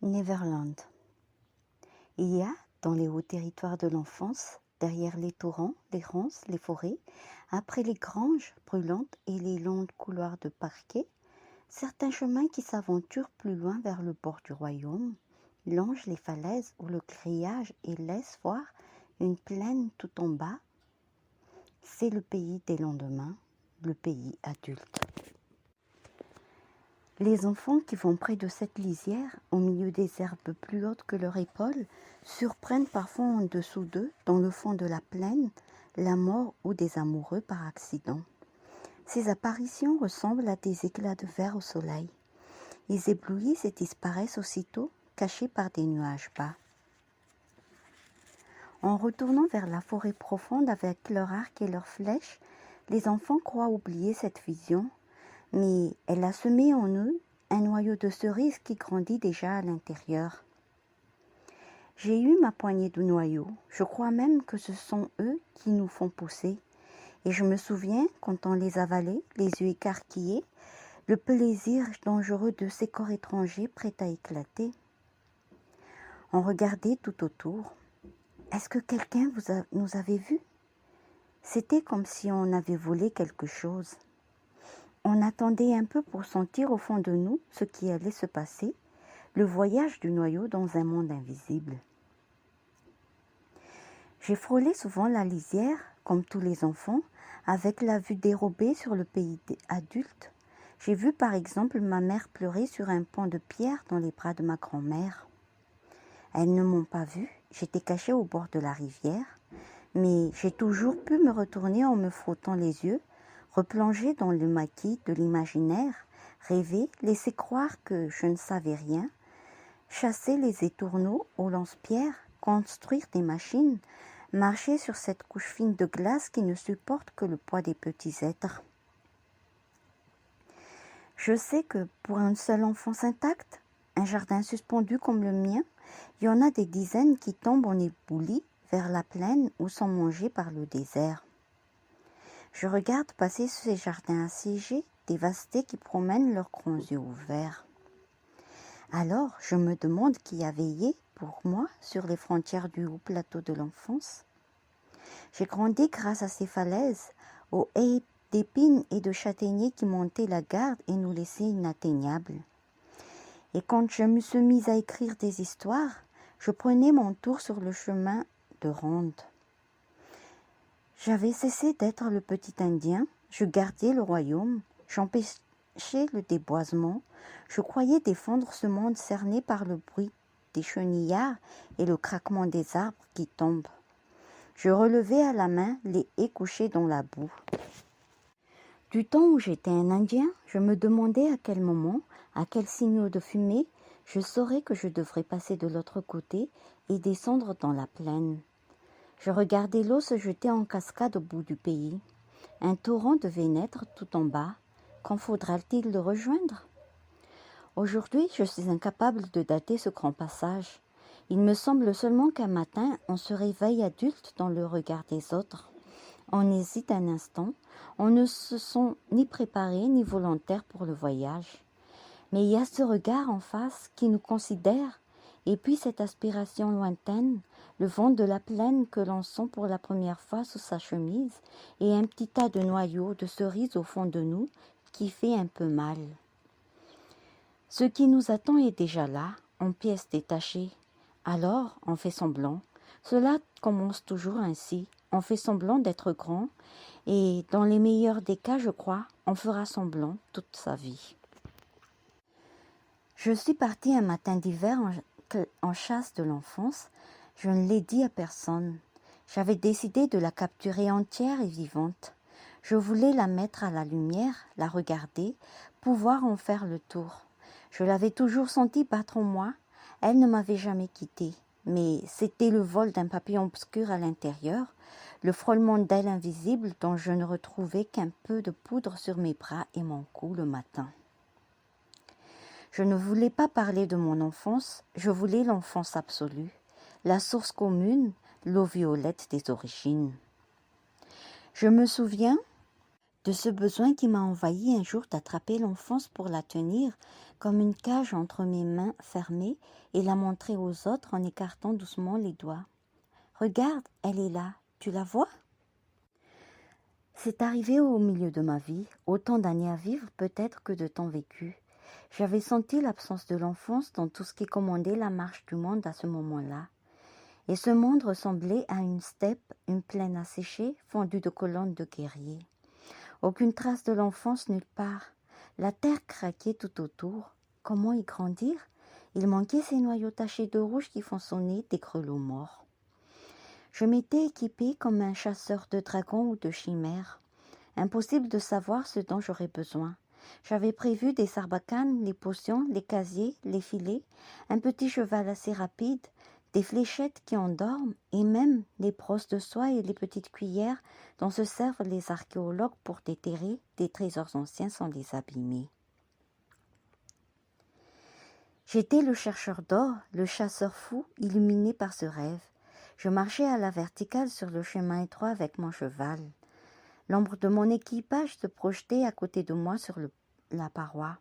Neverland. Il y a, dans les hauts territoires de l'enfance, derrière les torrents, les ronces, les forêts, après les granges brûlantes et les longs couloirs de parquet, certains chemins qui s'aventurent plus loin vers le bord du royaume, longent les falaises ou le grillage et laissent voir une plaine tout en bas. C'est le pays des lendemains, le pays adulte. Les enfants qui vont près de cette lisière, au milieu des herbes plus hautes que leur épaule, surprennent parfois en dessous d'eux, dans le fond de la plaine, la mort ou des amoureux par accident. Ces apparitions ressemblent à des éclats de verre au soleil. Ils éblouissent et disparaissent aussitôt, cachés par des nuages bas. En retournant vers la forêt profonde avec leur arc et leurs flèches, les enfants croient oublier cette vision, mais elle a semé en eux un noyau de cerise qui grandit déjà à l'intérieur. J'ai eu ma poignée de noyaux, je crois même que ce sont eux qui nous font pousser, et je me souviens, quand on les avalait, les yeux écarquillés, le plaisir dangereux de ces corps étrangers prêts à éclater. On regardait tout autour. Est-ce que quelqu'un nous avait vus? C'était comme si on avait volé quelque chose. On attendait un peu pour sentir au fond de nous ce qui allait se passer, le voyage du noyau dans un monde invisible. J'ai frôlé souvent la lisière, comme tous les enfants, avec la vue dérobée sur le pays adulte. J'ai vu par exemple ma mère pleurer sur un pont de pierre dans les bras de ma grand-mère. Elles ne m'ont pas vue, j'étais cachée au bord de la rivière, mais j'ai toujours pu me retourner en me frottant les yeux, replonger dans le maquis de l'imaginaire, rêver, laisser croire que je ne savais rien, chasser les étourneaux aux lance-pierres, construire des machines, marcher sur cette couche fine de glace qui ne supporte que le poids des petits êtres. Je sais que pour un seul enfance intacte, un jardin suspendu comme le mien, il y en a des dizaines qui tombent en éboulis vers la plaine ou sont mangés par le désert. Je regarde passer ces jardins assiégés, dévastés qui promènent leurs grands yeux ouverts. Alors, je me demande qui a veillé pour moi sur les frontières du haut plateau de l'enfance. J'ai grandi grâce à ces falaises, aux haies d'épines et de châtaigniers qui montaient la garde et nous laissaient inatteignables. Et quand je me suis mise à écrire des histoires, je prenais mon tour sur le chemin de ronde. J'avais cessé d'être le petit Indien, je gardais le royaume, j'empêchais le déboisement, je croyais défendre ce monde cerné par le bruit des chenillards et le craquement des arbres qui tombent. Je relevais à la main les haies couchées dans la boue. Du temps où j'étais un Indien, je me demandais à quel moment, à quel signaux de fumée, je saurais que je devrais passer de l'autre côté et descendre dans la plaine. Je regardais l'eau se jeter en cascade au bout du pays. Un torrent devait naître tout en bas. Quand faudra-t-il le rejoindre? Aujourd'hui, je suis incapable de dater ce grand passage. Il me semble seulement qu'un matin, on se réveille adulte dans le regard des autres. On hésite un instant, on ne se sent ni préparé ni volontaire pour le voyage. Mais il y a ce regard en face qui nous considère, et puis cette aspiration lointaine, le vent de la plaine que l'on sent pour la première fois sous sa chemise, et un petit tas de noyaux de cerises au fond de nous qui fait un peu mal. Ce qui nous attend est déjà là, en pièces détachées. Alors, on fait semblant. Cela commence toujours ainsi. On fait semblant d'être grand et dans les meilleurs des cas, je crois, on fera semblant toute sa vie. Je suis partie un matin d'hiver en chasse de l'enfance. Je ne l'ai dit à personne. J'avais décidé de la capturer entière et vivante. Je voulais la mettre à la lumière, la regarder, pouvoir en faire le tour. Je l'avais toujours sentie battre en moi. Elle ne m'avait jamais quittée. Mais c'était le vol d'un papillon obscur à l'intérieur, le frôlement d'ailes invisibles dont je ne retrouvais qu'un peu de poudre sur mes bras et mon cou le matin. Je ne voulais pas parler de mon enfance, je voulais l'enfance absolue, la source commune, l'eau violette des origines. Je me souviens de ce besoin qui m'a envahi un jour d'attraper l'enfance pour la tenir, comme une cage entre mes mains fermées et la montrer aux autres en écartant doucement les doigts. « Regarde, elle est là, tu la vois ?» C'est arrivé au milieu de ma vie, autant d'années à vivre peut-être que de temps vécu. J'avais senti l'absence de l'enfance dans tout ce qui commandait la marche du monde à ce moment-là. Et ce monde ressemblait à une steppe, une plaine asséchée, fendue de colonnes de guerriers. Aucune trace de l'enfance nulle part. La terre craquait tout autour. Comment y grandir? Il manquait ces noyaux tachés de rouge qui font sonner des grelots morts. Je m'étais équipée comme un chasseur de dragons ou de chimères. Impossible de savoir ce dont j'aurais besoin. J'avais prévu des sarbacanes, les potions, les casiers, les filets, un petit cheval assez rapide, des fléchettes qui endorment et même les brosses de soie et les petites cuillères dont se servent les archéologues pour déterrer des trésors anciens sans les abîmer. J'étais le chercheur d'or, le chasseur fou, illuminé par ce rêve. Je marchais à la verticale sur le chemin étroit avec mon cheval. L'ombre de mon équipage se projetait à côté de moi sur la paroi.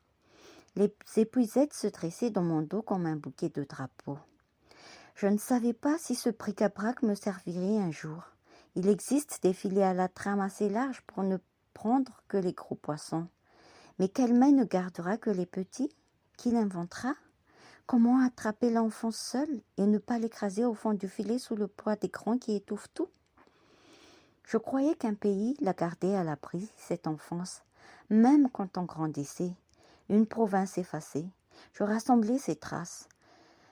Les épuisettes se dressaient dans mon dos comme un bouquet de drapeaux. Je ne savais pas si ce bric-à-brac me servirait un jour. Il existe des filets à la trame assez larges pour ne prendre que les gros poissons. Mais quelle main ne gardera que les petits? Qui l'inventera? Comment attraper l'enfant seul et ne pas l'écraser au fond du filet sous le poids des grands qui étouffent tout? Je croyais qu'un pays la gardait à l'abri, cette enfance, même quand on grandissait. Une province effacée, je rassemblais ses traces.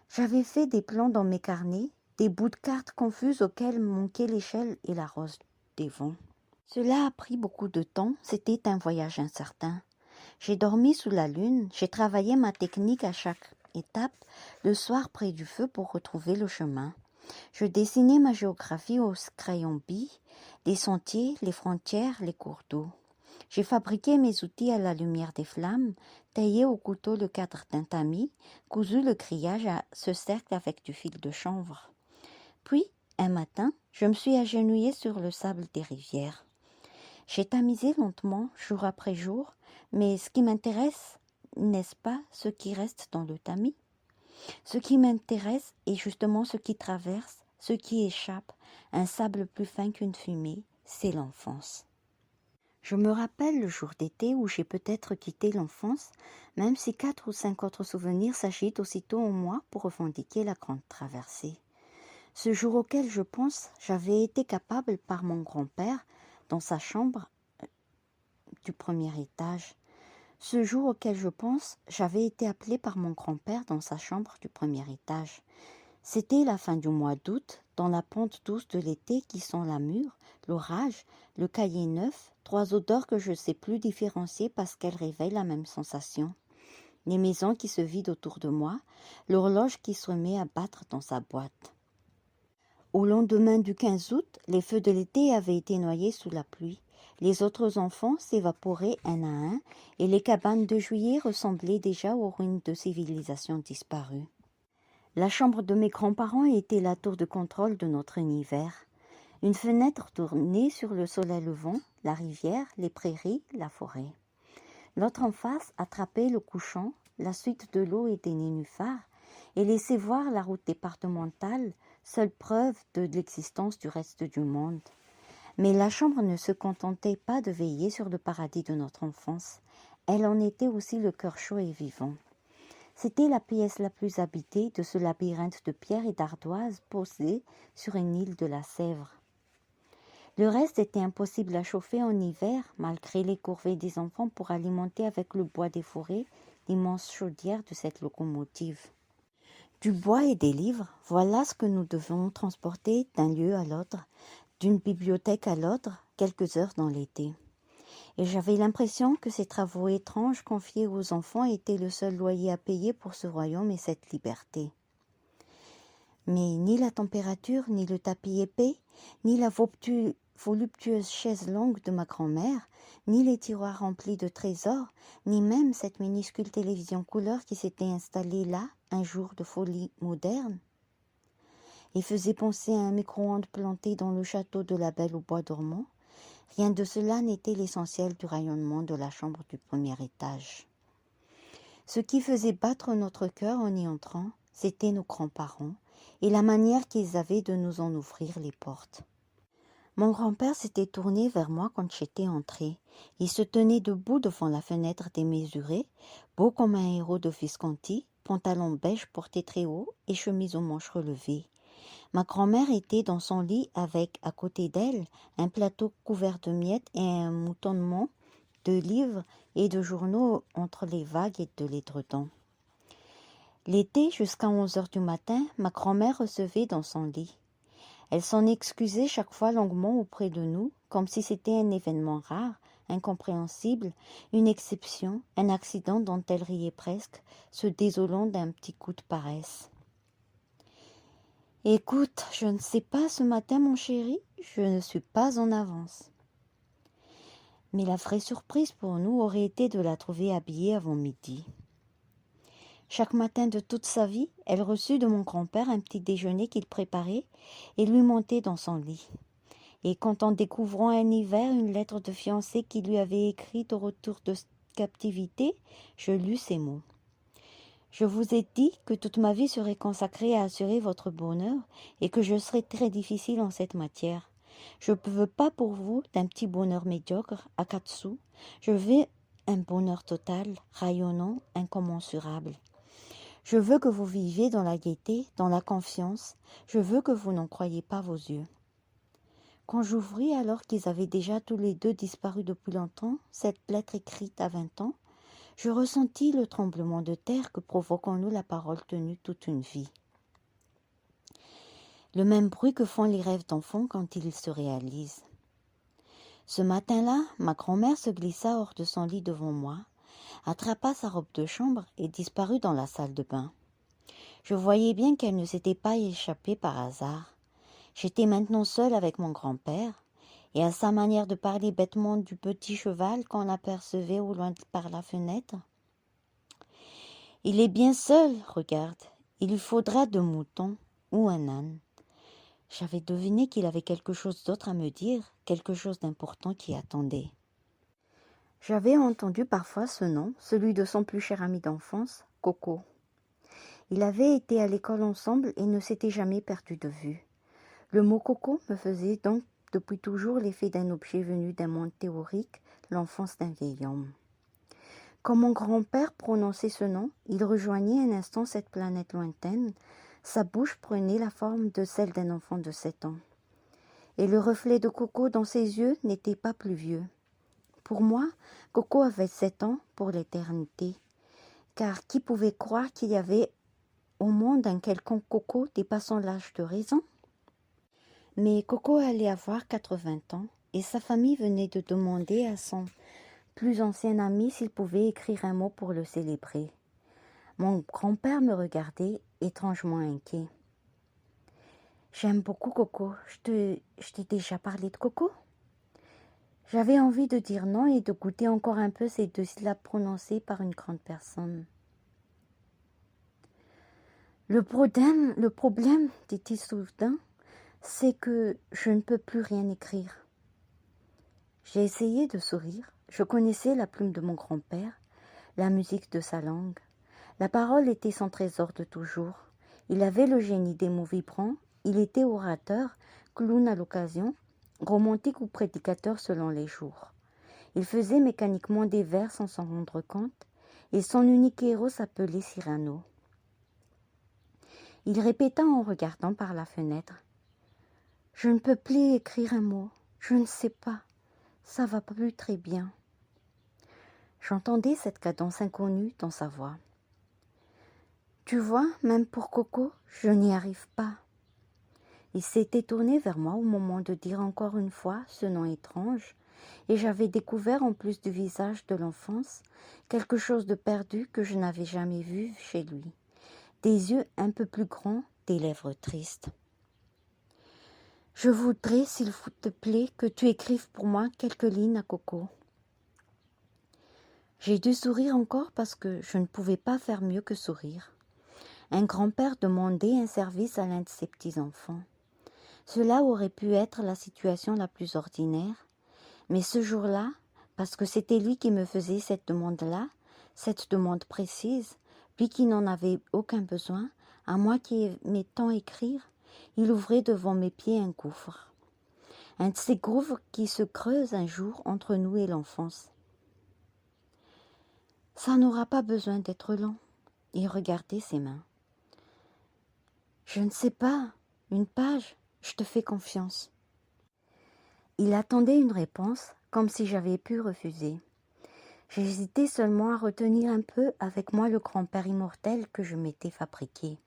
J'avais fait des plans dans mes carnets, des bouts de cartes confuses auxquels manquaient l'échelle et la rose des vents. Cela a pris beaucoup de temps, c'était un voyage incertain. J'ai dormi sous la lune, j'ai travaillé ma technique à chaque étape, le soir près du feu pour retrouver le chemin. Je dessinais ma géographie au crayon bille, les sentiers, les frontières, les cours d'eau. J'ai fabriqué mes outils à la lumière des flammes, taillé au couteau le cadre d'un tamis, cousu le grillage à ce cercle avec du fil de chanvre. Puis, un matin, je me suis agenouillée sur le sable des rivières. J'ai tamisé lentement, jour après jour, mais ce qui m'intéresse, n'est-ce pas ce qui reste dans le tamis? Ce qui m'intéresse est justement ce qui traverse, ce qui échappe, un sable plus fin qu'une fumée, c'est l'enfance. Je me rappelle le jour d'été où j'ai peut-être quitté l'enfance, même si 4 ou 5 autres souvenirs s'agitent aussitôt en moi pour revendiquer la grande traversée. Ce jour auquel je pense, j'avais été capable par mon grand-père, dans sa chambre du premier étage. Ce jour auquel je pense, j'avais été appelée par mon grand-père dans sa chambre du premier étage. C'était la fin du mois d'août, dans la pente douce de l'été qui sent la mûre, l'orage, le cahier neuf, 3 odeurs que je ne sais plus différencier parce qu'elles réveillent la même sensation. Les maisons qui se vident autour de moi, l'horloge qui se met à battre dans sa boîte. Au lendemain du 15 août, les feux de l'été avaient été noyés sous la pluie. Les autres enfants s'évaporaient un à un et les cabanes de juillet ressemblaient déjà aux ruines de civilisations disparues. La chambre de mes grands-parents était la tour de contrôle de notre univers. Une fenêtre tournée sur le soleil levant, la rivière, les prairies, la forêt. L'autre en face attrapait le couchant, la suite de l'eau et des nénuphars, et laissait voir la route départementale, seule preuve de l'existence du reste du monde. Mais la chambre ne se contentait pas de veiller sur le paradis de notre enfance. Elle en était aussi le cœur chaud et vivant. C'était la pièce la plus habitée de ce labyrinthe de pierres et d'ardoises posé sur une île de la Sèvre. Le reste était impossible à chauffer en hiver, malgré les corvées des enfants pour alimenter avec le bois des forêts l'immense chaudière de cette locomotive. Du bois et des livres, voilà ce que nous devons transporter d'un lieu à l'autre, d'une bibliothèque à l'autre, quelques heures dans l'été. Et j'avais l'impression que ces travaux étranges confiés aux enfants étaient le seul loyer à payer pour ce royaume et cette liberté. Mais ni la température, ni le tapis épais, ni la voluptueuse chaise longue de ma grand-mère, ni les tiroirs remplis de trésors, ni même cette minuscule télévision couleur qui s'était installée là un jour de folie moderne, et faisait penser à un micro-ondes planté dans le château de la Belle au bois dormant. Rien de cela n'était l'essentiel du rayonnement de la chambre du premier étage. Ce qui faisait battre notre cœur en y entrant, c'était nos grands-parents et la manière qu'ils avaient de nous en ouvrir les portes. Mon grand-père s'était tourné vers moi quand j'étais entrée. Il se tenait debout devant la fenêtre démesurée, beau comme un héros de Visconti, pantalon beige porté très haut et chemise aux manches relevées. Ma grand-mère était dans son lit avec, à côté d'elle, un plateau couvert de miettes et un moutonnement de livres et de journaux entre les vagues et de l'édredon. L'été, jusqu'à 11 heures du matin, ma grand-mère recevait dans son lit. Elle s'en excusait chaque fois longuement auprès de nous, comme si c'était un événement rare, incompréhensible, une exception, un accident dont elle riait presque, se désolant d'un petit coup de paresse. « Écoute, je ne sais pas ce matin, mon chéri, je ne suis pas en avance. » Mais la vraie surprise pour nous aurait été de la trouver habillée avant midi. Chaque matin de toute sa vie, elle reçut de mon grand-père un petit déjeuner qu'il préparait et lui montait dans son lit. Et quand en découvrant un hiver une lettre de fiancée qu'il lui avait écrite au retour de captivité, je lus ces mots. « Je vous ai dit que toute ma vie serait consacrée à assurer votre bonheur et que je serais très difficile en cette matière. Je ne veux pas pour vous d'un petit bonheur médiocre à 4 sous. Je veux un bonheur total, rayonnant, incommensurable. Je veux que vous viviez dans la gaieté, dans la confiance. Je veux que vous n'en croyiez pas vos yeux. » Quand j'ouvris, alors qu'ils avaient déjà tous les deux disparu depuis longtemps, cette lettre écrite à 20 ans, je ressentis le tremblement de terre que provoque en nous la parole tenue toute une vie. Le même bruit que font les rêves d'enfants quand ils se réalisent. Ce matin-là, ma grand-mère se glissa hors de son lit devant moi, attrapa sa robe de chambre et disparut dans la salle de bain. Je voyais bien qu'elle ne s'était pas échappée par hasard. J'étais maintenant seule avec mon grand-père, et à sa manière de parler bêtement du petit cheval qu'on apercevait au loin par la fenêtre. « Il est bien seul, regarde, il lui faudra 2 moutons ou un âne. » J'avais deviné qu'il avait quelque chose d'autre à me dire, quelque chose d'important qui attendait. J'avais entendu parfois ce nom, celui de son plus cher ami d'enfance, Coco. Ils avaient été à l'école ensemble et ne s'étaient jamais perdus de vue. Le mot Coco me faisait donc depuis toujours l'effet d'un objet venu d'un monde théorique, l'enfance d'un vieil homme. Quand mon grand-père prononçait ce nom, il rejoignait un instant cette planète lointaine. Sa bouche prenait la forme de celle d'un enfant de 7 ans. Et le reflet de Coco dans ses yeux n'était pas plus vieux. Pour moi, Coco avait 7 ans pour l'éternité. Car qui pouvait croire qu'il y avait au monde un quelconque Coco dépassant l'âge de raison? Mais Coco allait avoir 80 ans et sa famille venait de demander à son plus ancien ami s'il pouvait écrire un mot pour le célébrer. Mon grand-père me regardait, étrangement inquiet. « J'aime beaucoup Coco. Je t'ai déjà parlé de Coco ?» J'avais envie de dire non et de goûter encore un peu ces 2 syllabes prononcées par une grande personne. Le problème, dit-il soudain, c'est que je ne peux plus rien écrire. J'ai essayé de sourire. Je connaissais la plume de mon grand-père, la musique de sa langue. La parole était son trésor de toujours. Il avait le génie des mots vibrants. Il était orateur, clown à l'occasion, romantique ou prédicateur selon les jours. Il faisait mécaniquement des vers sans s'en rendre compte, et son unique héros s'appelait Cyrano. Il répéta en regardant par la fenêtre. « Je ne peux plus écrire un mot, je ne sais pas, ça va plus très bien. » J'entendais cette cadence inconnue dans sa voix. « Tu vois, même pour Coco, je n'y arrive pas. » Il s'était tourné vers moi au moment de dire encore une fois ce nom étrange, et j'avais découvert en plus du visage de l'enfance quelque chose de perdu que je n'avais jamais vu chez lui. Des yeux un peu plus grands, des lèvres tristes. « Je voudrais, s'il te plaît, que tu écrives pour moi quelques lignes à Coco. » J'ai dû sourire encore parce que je ne pouvais pas faire mieux que sourire. Un grand-père demandait un service à l'un de ses petits-enfants. Cela aurait pu être la situation la plus ordinaire, mais ce jour-là, parce que c'était lui qui me faisait cette demande-là, cette demande précise, lui qui n'en avait aucun besoin, à moi qui aimais tant écrire, il ouvrait devant mes pieds un gouffre. Un de ces gouffres qui se creusent un jour entre nous et l'enfance. Ça n'aura pas besoin d'être long. Il regardait ses mains. Je ne sais pas, une page, je te fais confiance. Il attendait une réponse, comme si j'avais pu refuser. J'hésitais seulement à retenir un peu avec moi le grand-père immortel que je m'étais fabriqué.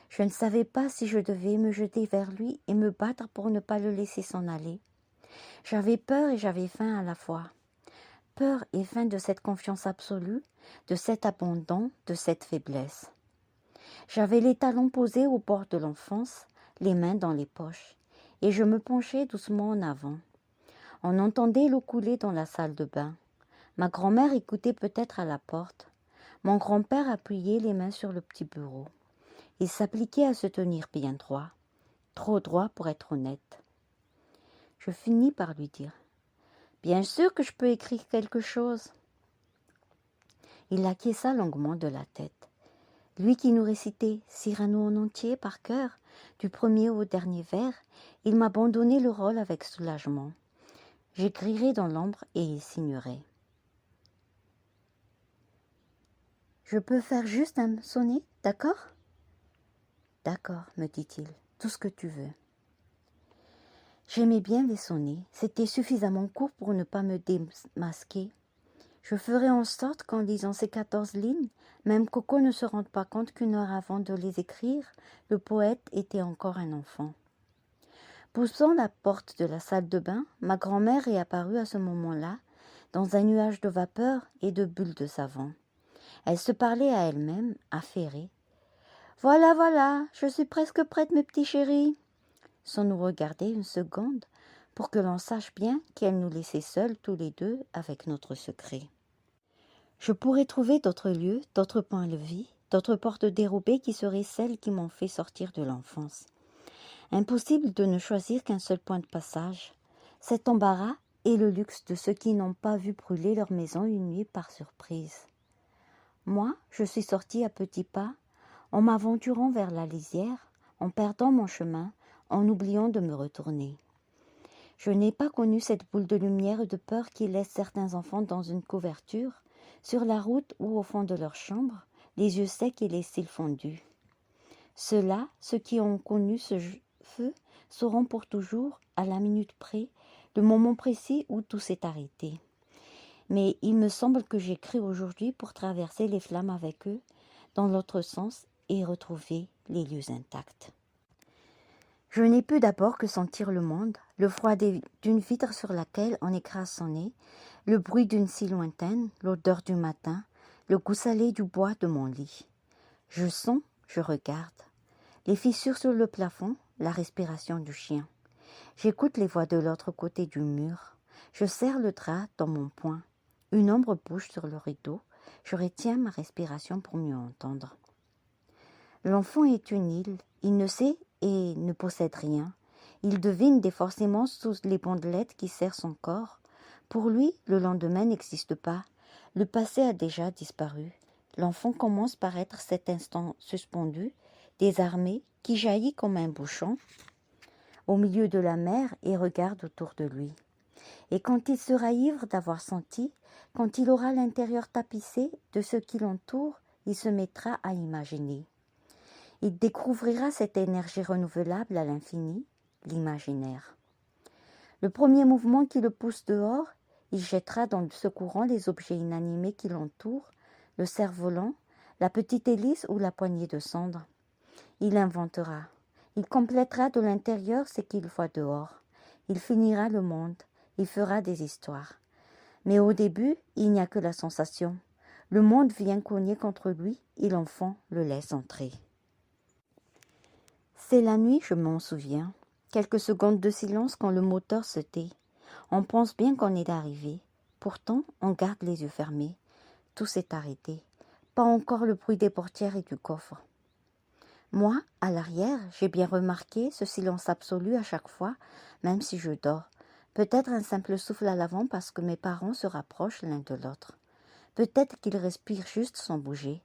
Je ne savais pas si je devais me jeter vers lui et me battre pour ne pas le laisser s'en aller. J'avais peur et j'avais faim à la fois. Peur et faim de cette confiance absolue, de cet abandon, de cette faiblesse. J'avais les talons posés au bord de l'enfance, les mains dans les poches, et je me penchais doucement en avant. On entendait l'eau couler dans la salle de bain. Ma grand-mère écoutait peut-être à la porte. Mon grand-père appuyait les mains sur le petit bureau. Il s'appliquait à se tenir bien droit, trop droit pour être honnête. Je finis par lui dire « Bien sûr que je peux écrire quelque chose !» Il acquiesça longuement de la tête. Lui qui nous récitait Cyrano en entier par cœur, du premier au dernier vers, il m'abandonnait le rôle avec soulagement. J'écrirai dans l'ombre et il signerait. « Je peux faire juste un sonnet, d'accord ?»« D'accord, me dit-il, tout ce que tu veux. » J'aimais bien les sonnets, c'était suffisamment court pour ne pas me démasquer. Je ferai en sorte qu'en lisant ces 14 lignes, même Coco ne se rende pas compte qu'une heure avant de les écrire, le poète était encore un enfant. Poussant la porte de la salle de bain, ma grand-mère réapparut à ce moment-là, dans un nuage de vapeur et de bulles de savon. Elle se parlait à elle-même, affairée. « Voilà, voilà, je suis presque prête, mes petits chéris !» Sans nous regarder une seconde, pour que l'on sache bien qu'elle nous laissait seuls tous les deux avec notre secret. Je pourrais trouver d'autres lieux, d'autres points de vie, d'autres portes dérobées qui seraient celles qui m'ont fait sortir de l'enfance. Impossible de ne choisir qu'un seul point de passage. Cet embarras est le luxe de ceux qui n'ont pas vu brûler leur maison une nuit par surprise. Moi, je suis sortie à petits pas, en m'aventurant vers la lisière, en perdant mon chemin, en oubliant de me retourner. Je n'ai pas connu cette boule de lumière et de peur qui laisse certains enfants dans une couverture, sur la route ou au fond de leur chambre, les yeux secs et les cils fondus. Ceux-là, ceux qui ont connu ce feu, sauront pour toujours, à la minute près, le moment précis où tout s'est arrêté. Mais il me semble que j'écris aujourd'hui pour traverser les flammes avec eux, dans l'autre sens, et retrouver les lieux intacts. Je n'ai pu d'abord que sentir le monde, le froid d'une vitre sur laquelle on écrase son nez, le bruit d'une scie lointaine, l'odeur du matin, le goût salé du bois de mon lit. Je sens, je regarde. Les fissures sur le plafond, la respiration du chien. J'écoute les voix de l'autre côté du mur. Je serre le drap dans mon poing. Une ombre bouge sur le rideau. Je retiens ma respiration pour mieux entendre. L'enfant est une île. Il ne sait et ne possède rien. Il devine des forcément sous les bandelettes qui serrent son corps. Pour lui, le lendemain n'existe pas. Le passé a déjà disparu. L'enfant commence par être cet instant suspendu, désarmé, qui jaillit comme un bouchon au milieu de la mer et regarde autour de lui. Et quand il sera ivre d'avoir senti, quand il aura l'intérieur tapissé de ce qui l'entoure, il se mettra à imaginer. Il découvrira cette énergie renouvelable à l'infini, l'imaginaire. Le premier mouvement qui le pousse dehors, il jettera dans ce courant les objets inanimés qui l'entourent, le cerf-volant, la petite hélice ou la poignée de cendre. Il inventera. Il complétera de l'intérieur ce qu'il voit dehors. Il finira le monde. Il fera des histoires. Mais au début, il n'y a que la sensation. Le monde vient cogner contre lui et l'enfant le laisse entrer. C'est la nuit, je m'en souviens. Quelques secondes de silence quand le moteur se tait. On pense bien qu'on est arrivé. Pourtant, on garde les yeux fermés. Tout s'est arrêté. Pas encore le bruit des portières et du coffre. Moi, à l'arrière, j'ai bien remarqué ce silence absolu à chaque fois, même si je dors. Peut-être un simple souffle à l'avant parce que mes parents se rapprochent l'un de l'autre. Peut-être qu'ils respirent juste sans bouger.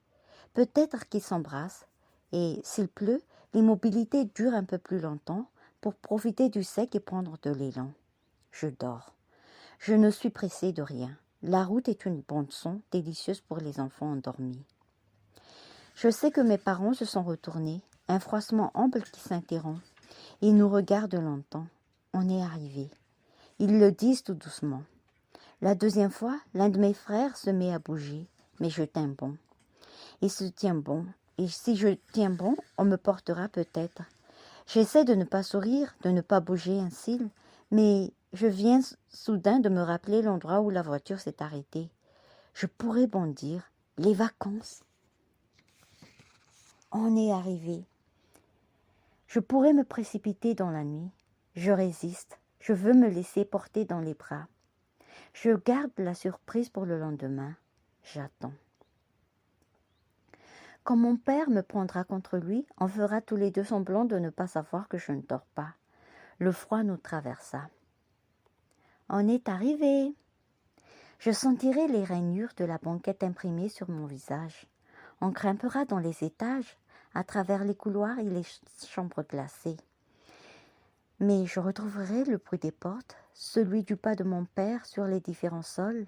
Peut-être qu'ils s'embrassent. Et s'il pleut, l'immobilité dure un peu plus longtemps pour profiter du sec et prendre de l'élan. Je dors. Je ne suis pressée de rien. La route est une bande-son délicieuse pour les enfants endormis. Je sais que mes parents se sont retournés, un froissement ample qui s'interrompt. Ils nous regardent longtemps. On est arrivé. Ils le disent tout doucement. La deuxième fois, l'un de mes frères se met à bouger, mais je tiens bon. Il se tient bon, et si je tiens bon, on me portera peut-être. J'essaie de ne pas sourire, de ne pas bouger un cil, mais je viens soudain de me rappeler l'endroit où la voiture s'est arrêtée. Je pourrais bondir. Les vacances. On est arrivé. Je pourrais me précipiter dans la nuit. Je résiste. Je veux me laisser porter dans les bras. Je garde la surprise pour le lendemain. J'attends. Quand mon père me prendra contre lui, on fera tous les deux semblant de ne pas savoir que je ne dors pas. Le froid nous traversa. On est arrivé. Je sentirai les rainures de la banquette imprimées sur mon visage. On grimpera dans les étages, à travers les couloirs et les chambres glacées. Mais je retrouverai le bruit des portes, celui du pas de mon père sur les différents sols,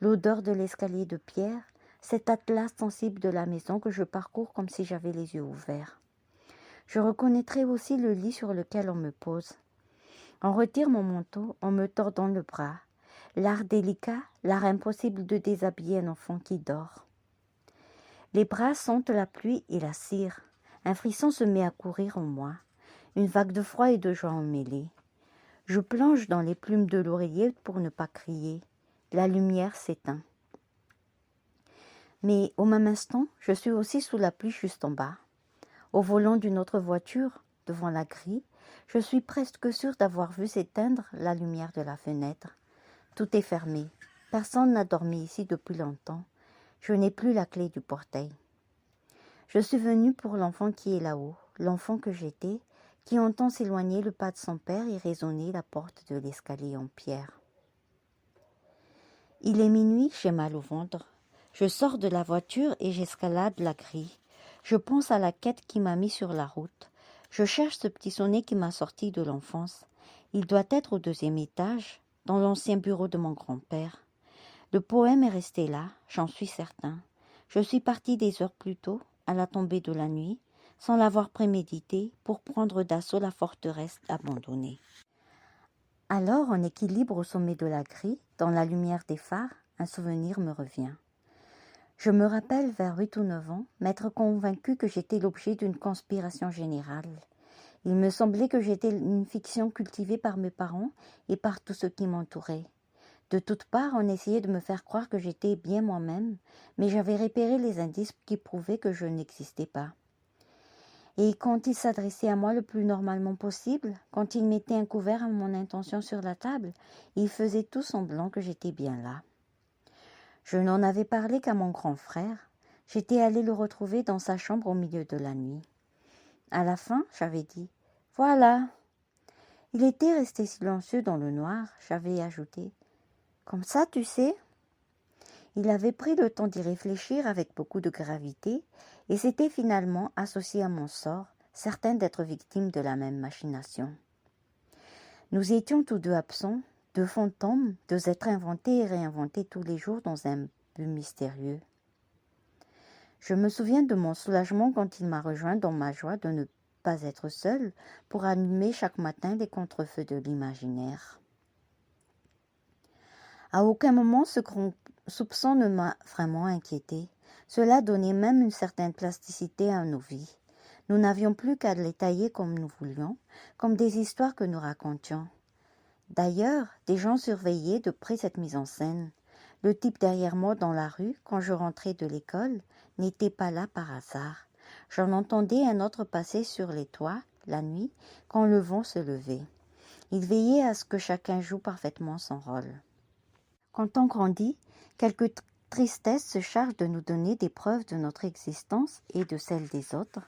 l'odeur de l'escalier de pierre, cet atlas sensible de la maison que je parcours comme si j'avais les yeux ouverts. Je reconnaîtrai aussi le lit sur lequel on me pose. On retire mon manteau en me tordant le bras. L'art délicat, l'art impossible de déshabiller un enfant qui dort. Les bras sentent la pluie et la cire. Un frisson se met à courir en moi. Une vague de froid et de joie emmêlée. Je plonge dans les plumes de l'oreiller pour ne pas crier. La lumière s'éteint. Mais au même instant, je suis aussi sous la pluie juste en bas. Au volant d'une autre voiture, devant la grille, je suis presque sûre d'avoir vu s'éteindre la lumière de la fenêtre. Tout est fermé. Personne n'a dormi ici depuis longtemps. Je n'ai plus la clé du portail. Je suis venue pour l'enfant qui est là-haut, l'enfant que j'étais, qui entend s'éloigner le pas de son père et résonner la porte de l'escalier en pierre. Il est minuit, j'ai mal au ventre. Je sors de la voiture et j'escalade la grille. Je pense à la quête qui m'a mis sur la route. Je cherche ce petit sonnet qui m'a sorti de l'enfance. Il doit être au 2e étage, dans l'ancien bureau de mon grand-père. Le poème est resté là, j'en suis certain. Je suis partie des heures plus tôt, à la tombée de la nuit, sans l'avoir prémédité, pour prendre d'assaut la forteresse abandonnée. Alors, en équilibre au sommet de la grille, dans la lumière des phares, un souvenir me revient. Je me rappelle, vers 8 ou 9 ans, m'être convaincue que j'étais l'objet d'une conspiration générale. Il me semblait que j'étais une fiction cultivée par mes parents et par tous ceux qui m'entouraient. De toutes parts, on essayait de me faire croire que j'étais bien moi-même, mais j'avais repéré les indices qui prouvaient que je n'existais pas. Et quand ils s'adressaient à moi le plus normalement possible, quand ils mettaient un couvert à mon intention sur la table, ils faisaient tout semblant que j'étais bien là. Je n'en avais parlé qu'à mon grand frère. J'étais allée le retrouver dans sa chambre au milieu de la nuit. À la fin, j'avais dit « Voilà !» Il était resté silencieux dans le noir. J'avais ajouté « Comme ça, tu sais ?» Il avait pris le temps d'y réfléchir avec beaucoup de gravité et s'était finalement associé à mon sort, certain d'être victime de la même machination. Nous étions tous deux absents, deux fantômes, deux êtres inventés et réinventés tous les jours dans un but mystérieux. Je me souviens de mon soulagement quand il m'a rejoint dans ma joie de ne pas être seul pour allumer chaque matin les contrefeux de l'imaginaire. À aucun moment ce grand soupçon ne m'a vraiment inquiété. Cela donnait même une certaine plasticité à nos vies. Nous n'avions plus qu'à les tailler comme nous voulions, comme des histoires que nous racontions. D'ailleurs, des gens surveillaient de près cette mise en scène. Le type derrière moi dans la rue, quand je rentrais de l'école, n'était pas là par hasard. J'en entendais un autre passer sur les toits, la nuit, quand le vent se levait. Il veillait à ce que chacun joue parfaitement son rôle. Quand on grandit, quelques tristesses se chargent de nous donner des preuves de notre existence et de celle des autres,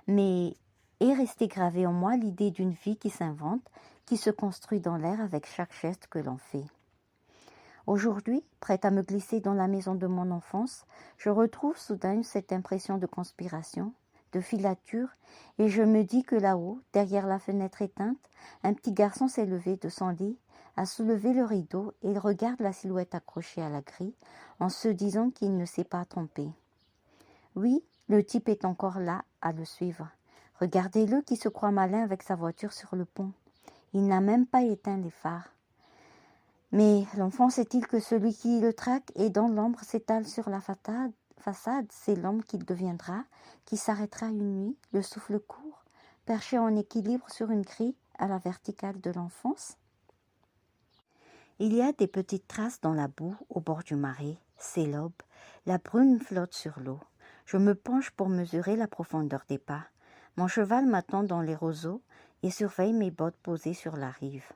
mais est restée gravée en moi l'idée d'une vie qui s'invente, qui se construit dans l'air avec chaque geste que l'on fait. Aujourd'hui, prête à me glisser dans la maison de mon enfance, je retrouve soudain cette impression de conspiration, de filature, et je me dis que là-haut, derrière la fenêtre éteinte, un petit garçon s'est levé de son lit, a soulevé le rideau et il regarde la silhouette accrochée à la grille en se disant qu'il ne s'est pas trompé. Oui, le type est encore là à le suivre. Regardez-le qui se croit malin avec sa voiture sur le pont. Il n'a même pas éteint les phares. Mais l'enfant sait-il que celui qui le traque et dont l'ombre s'étale sur la façade, c'est l'homme qu'il deviendra, qui s'arrêtera une nuit, le souffle court, perché en équilibre sur une grille à la verticale de l'enfance? Il y a des petites traces dans la boue au bord du marais, c'est l'aube, la brume flotte sur l'eau. Je me penche pour mesurer la profondeur des pas. Mon cheval m'attend dans les roseaux et surveille mes bottes posées sur la rive.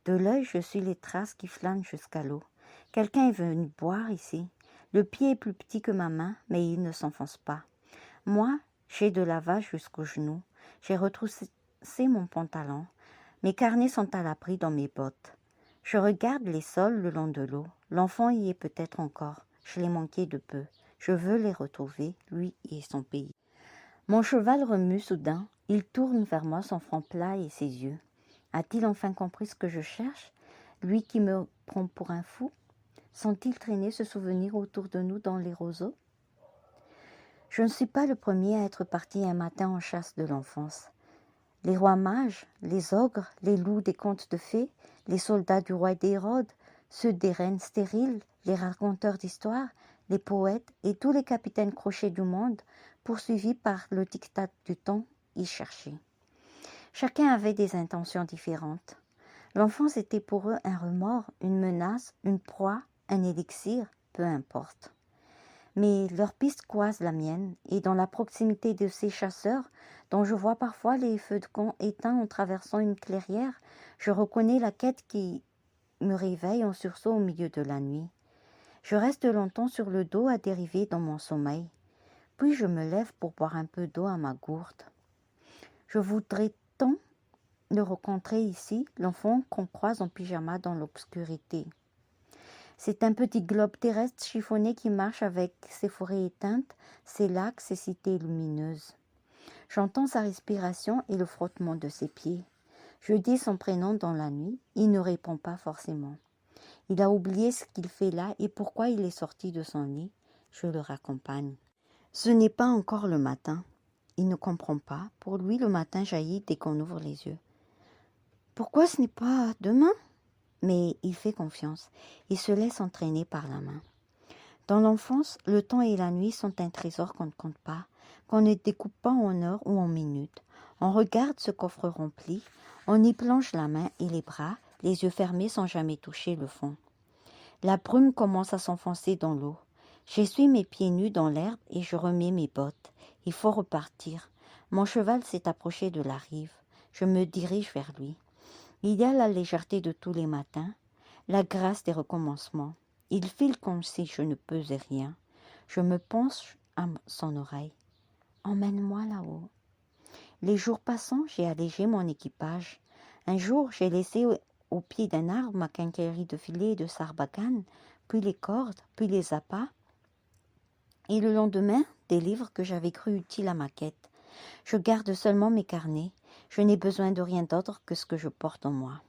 De l'œil, je suis les traces qui flânent jusqu'à l'eau. Quelqu'un est venu boire ici. Le pied est plus petit que ma main, mais il ne s'enfonce pas. Moi, j'ai de lavage jusqu'aux genoux. J'ai retroussé mon pantalon. Mes carnets sont à l'abri dans mes bottes. Je regarde les sols le long de l'eau. L'enfant y est peut-être encore. Je l'ai manqué de peu. Je veux les retrouver, lui et son pays. Mon cheval remue soudain. Il tourne vers moi son front plat et ses yeux. A-t-il enfin compris ce que je cherche, lui qui me prend pour un fou? Sent-il traîner ce souvenir autour de nous dans les roseaux? Je ne suis pas le premier à être parti un matin en chasse de l'enfance. Les rois mages, les ogres, les loups des contes de fées, les soldats du roi d'Hérode, ceux des reines stériles, les raconteurs d'histoires, les poètes et tous les capitaines crochets du monde, poursuivis par le diktat du temps, y cherchaient. Chacun avait des intentions différentes. L'enfance était pour eux un remords, une menace, une proie, un élixir, peu importe. Mais leur piste croise la mienne, et dans la proximité de ces chasseurs, dont je vois parfois les feux de camp éteints en traversant une clairière, je reconnais la quête qui me réveille en sursaut au milieu de la nuit. Je reste longtemps sur le dos à dériver dans mon sommeil. Puis je me lève pour boire un peu d'eau à ma gourde. Je voudrais tant de rencontrer ici l'enfant qu'on croise en pyjama dans l'obscurité. C'est un petit globe terrestre chiffonné qui marche avec ses forêts éteintes, ses lacs, ses cités lumineuses. J'entends sa respiration et le frottement de ses pieds. Je dis son prénom dans la nuit, il ne répond pas forcément. Il a oublié ce qu'il fait là et pourquoi il est sorti de son lit. Je le raccompagne. Ce n'est pas encore le matin. Il ne comprend pas. Pour lui, le matin jaillit dès qu'on ouvre les yeux. Pourquoi ce n'est pas demain? Mais il fait confiance. Il se laisse entraîner par la main. Dans l'enfance, le temps et la nuit sont un trésor qu'on ne compte pas, qu'on ne découpe pas en heures ou en minutes. On regarde ce coffre rempli, on y plonge la main et les bras, les yeux fermés sans jamais toucher le fond. La brume commence à s'enfoncer dans l'eau. J'essuie mes pieds nus dans l'herbe et je remets mes bottes. Il faut repartir. Mon cheval s'est approché de la rive. Je me dirige vers lui. Il y a la légèreté de tous les matins, la grâce des recommencements. Il file comme si je ne pesais rien. Je me penche à son oreille. Emmène-moi là-haut. Les jours passant, j'ai allégé mon équipage. Un jour, j'ai laissé au pied d'un arbre ma quincaillerie de filets et de sarbacane, puis les cordes, puis les appâts. Et le lendemain, des livres que j'avais cru utiles à ma quête. Je garde seulement mes carnets. Je n'ai besoin de rien d'autre que ce que je porte en moi.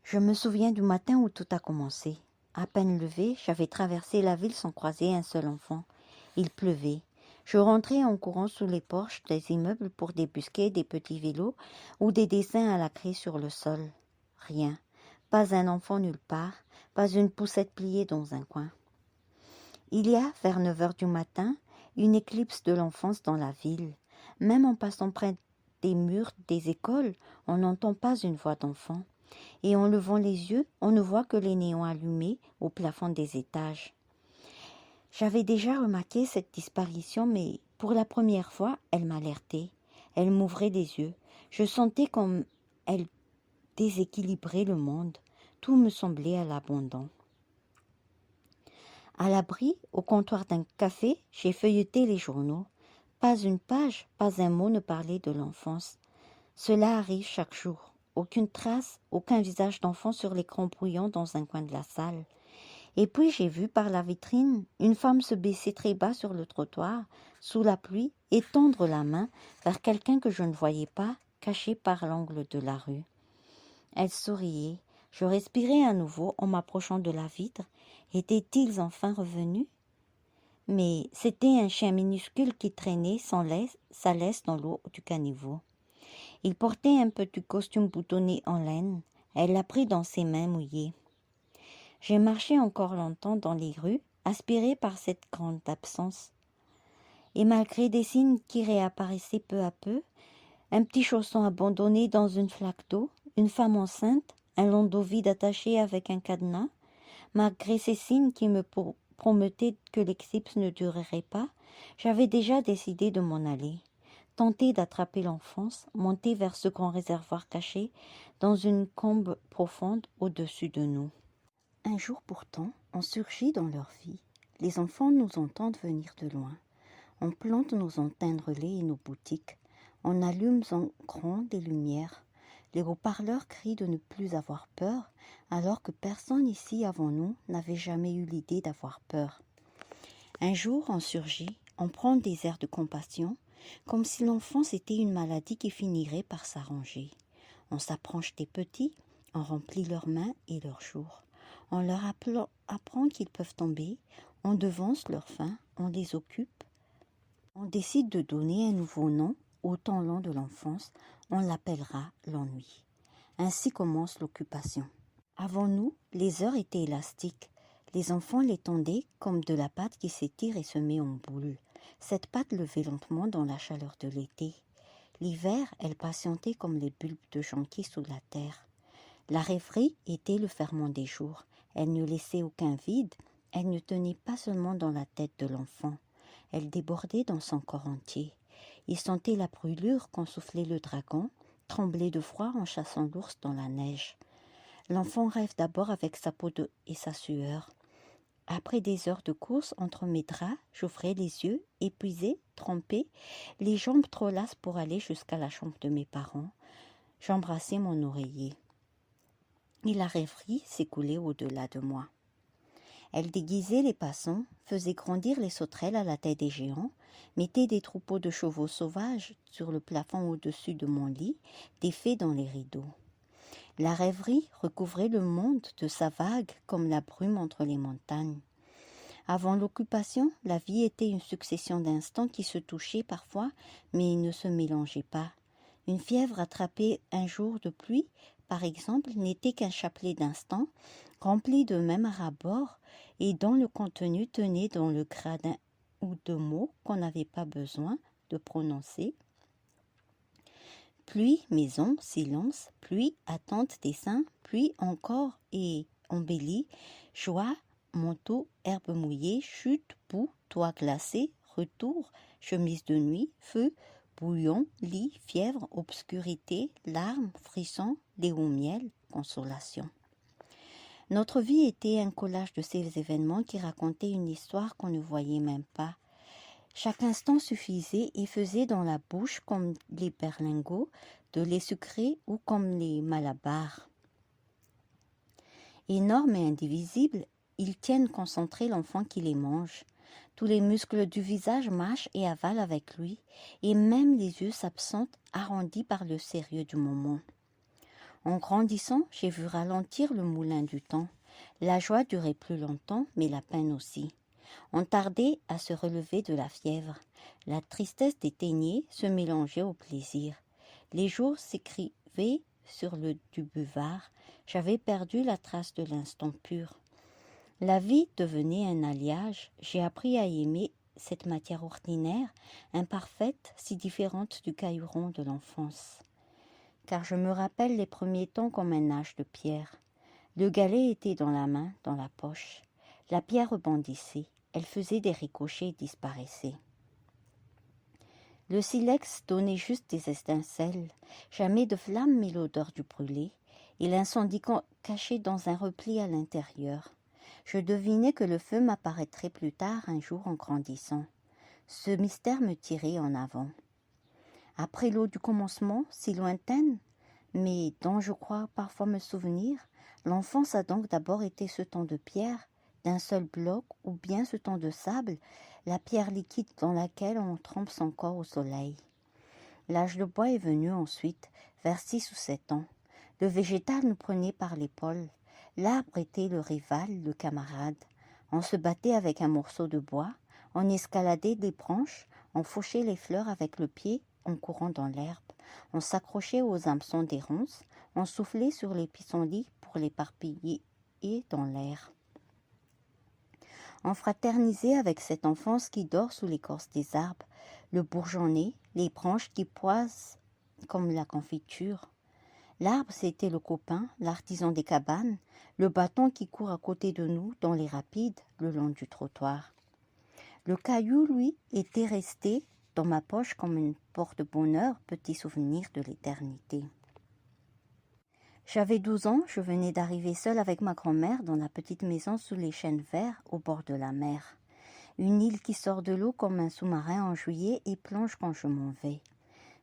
Je me souviens du matin où tout a commencé. À peine levée, j'avais traversé la ville sans croiser un seul enfant. Il pleuvait. Je rentrais en courant sous les porches des immeubles pour débusquer des petits vélos ou des dessins à la craie sur le sol. Rien. Pas un enfant nulle part, pas une poussette pliée dans un coin. Il y a, vers 9 heures du matin, une éclipse de l'enfance dans la ville. Même en passant près des murs des écoles, on n'entend pas une voix d'enfant. Et en levant les yeux, on ne voit que les néons allumés au plafond des étages. J'avais déjà remarqué cette disparition, mais pour la première fois, elle m'alertait. Elle m'ouvrait les yeux. Je sentais comme elle déséquilibrait le monde. Tout me semblait à l'abandon. À l'abri, au comptoir d'un café, j'ai feuilleté les journaux. Pas une page, pas un mot ne parlait de l'enfance. Cela arrive chaque jour. aucune trace, aucun visage d'enfant sur l'écran bruyant dans un coin de la salle. Et puis j'ai vu par la vitrine une femme se baisser très bas sur le trottoir, sous la pluie, et tendre la main vers quelqu'un que je ne voyais pas, caché par l'angle de la rue. Elle souriait. Je respirais à nouveau en m'approchant de la vitre. Étaient-ils enfin revenus? Mais c'était un chien minuscule qui traînait sa laisse dans l'eau du caniveau. Il portait un petit costume boutonné en laine. Elle l'a pris dans ses mains mouillées. J'ai marché encore longtemps dans les rues, aspiré par cette grande absence. Et malgré des signes qui réapparaissaient peu à peu, un petit chausson abandonné dans une flaque d'eau, une femme enceinte, un landau vide attaché avec un cadenas, malgré ces signes qui me promettaient que l'éclipse ne durerait pas, j'avais déjà décidé de m'en aller, tenter d'attraper l'enfance, monter vers ce grand réservoir caché dans une combe profonde au-dessus de nous. Un jour pourtant, on surgit dans leur vie. Les enfants nous entendent venir de loin. On plante nos antennes relais et nos boutiques. On allume en grand des lumières. Les haut-parleurs crient de ne plus avoir peur, alors que personne ici avant nous n'avait jamais eu l'idée d'avoir peur. Un jour, on surgit, on prend des airs de compassion, comme si l'enfance était une maladie qui finirait par s'arranger. On s'approche des petits, on remplit leurs mains et leurs jours. On leur apprend qu'ils peuvent tomber, on devance leur faim, on les occupe. On décide de donner un nouveau nom au temps lent de l'enfance, on l'appellera l'ennui. Ainsi commence l'occupation. Avant nous, les heures étaient élastiques. Les enfants les tendaient comme de la pâte qui s'étire et se met en boule. Cette pâte levait lentement dans la chaleur de l'été. L'hiver, elle patientait comme les bulbes de jonquille sous la terre. La rêverie était le ferment des jours. Elle ne laissait aucun vide, elle ne tenait pas seulement dans la tête de l'enfant. Elle débordait dans son corps entier. Il sentait la brûlure quand soufflait le dragon, tremblait de froid en chassant l'ours dans la neige. L'enfant rêve d'abord avec sa peau et sa sueur. Après des heures de course entre mes draps, j'ouvrais les yeux, épuisé, trempé, les jambes trop lasses pour aller jusqu'à la chambre de mes parents. J'embrassais mon oreiller. Et la rêverie s'écoulait au-delà de moi. Elle déguisait les passants, faisait grandir les sauterelles à la tête des géants, mettait des troupeaux de chevaux sauvages sur le plafond au-dessus de mon lit, des fées dans les rideaux. La rêverie recouvrait le monde de sa vague comme la brume entre les montagnes. Avant l'occupation, la vie était une succession d'instants qui se touchaient parfois, mais ne se mélangeaient pas. Une fièvre attrapée un jour de pluie, par exemple, n'était qu'un chapelet d'instants, rempli de mêmes rapports et dont le contenu tenait dans le gradin ou de mots qu'on n'avait pas besoin de prononcer. Pluie, maison, silence, pluie, attente, dessin, pluie encore et embellie, joie, manteau, herbe mouillée, chute, boue, toit glacé, retour, chemise de nuit, feu, bouillon, lit, fièvre, obscurité, larmes, frissons, lait au miel, consolation. Notre vie était un collage de ces événements qui racontaient une histoire qu'on ne voyait même pas. Chaque instant suffisait et faisait dans la bouche comme les berlingots, de lait sucré ou comme les malabars. Énormes et indivisibles, ils tiennent concentrés l'enfant qui les mange. Tous les muscles du visage mâchent et avalent avec lui, et même les yeux s'absentent, arrondis par le sérieux du moment. En grandissant, j'ai vu ralentir le moulin du temps. La joie durait plus longtemps, mais la peine aussi. On tardait à se relever de la fièvre. La tristesse déteignait se mélangeait au plaisir. Les jours s'écrivaient sur le du buvard. J'avais perdu la trace de l'instant pur. La vie devenait un alliage. J'ai appris à aimer cette matière ordinaire, imparfaite, si différente du caillou rond de l'enfance. Car je me rappelle les premiers temps comme un âge de pierre. Le galet était dans la main, dans la poche. La pierre rebondissait. Elle faisait des ricochets et disparaissait. Le silex donnait juste des étincelles, jamais de flamme mais l'odeur du brûlé, et l'incendie caché dans un repli à l'intérieur. Je devinais que le feu m'apparaîtrait plus tard un jour en grandissant. Ce mystère me tirait en avant. Après l'eau du commencement, si lointaine, mais dont je crois parfois me souvenir, l'enfance a donc d'abord été ce temps de pierre, d'un seul bloc, ou bien ce temps de sable, la pierre liquide dans laquelle on trempe son corps au soleil. L'âge de bois est venu ensuite, vers 6 ou 7 ans. Le végétal nous prenait par l'épaule. L'arbre était le rival, le camarade. On se battait avec un morceau de bois, on escaladait des branches, on fauchait les fleurs avec le pied en courant dans l'herbe. On s'accrochait aux hameçons des ronces, on soufflait sur les pissenlits pour l'éparpiller dans l'air. On fraternisait avec cette enfance qui dort sous l'écorce des arbres, le bourgeonnet, les branches qui poisent comme la confiture. L'arbre, c'était le copain, l'artisan des cabanes, le bâton qui court à côté de nous dans les rapides, le long du trottoir. Le caillou, lui, était resté dans ma poche comme une porte-bonheur, petit souvenir de l'éternité. J'avais 12 ans, je venais d'arriver seule avec ma grand-mère dans la petite maison sous les chênes verts au bord de la mer. Une île qui sort de l'eau comme un sous-marin en juillet et plonge quand je m'en vais.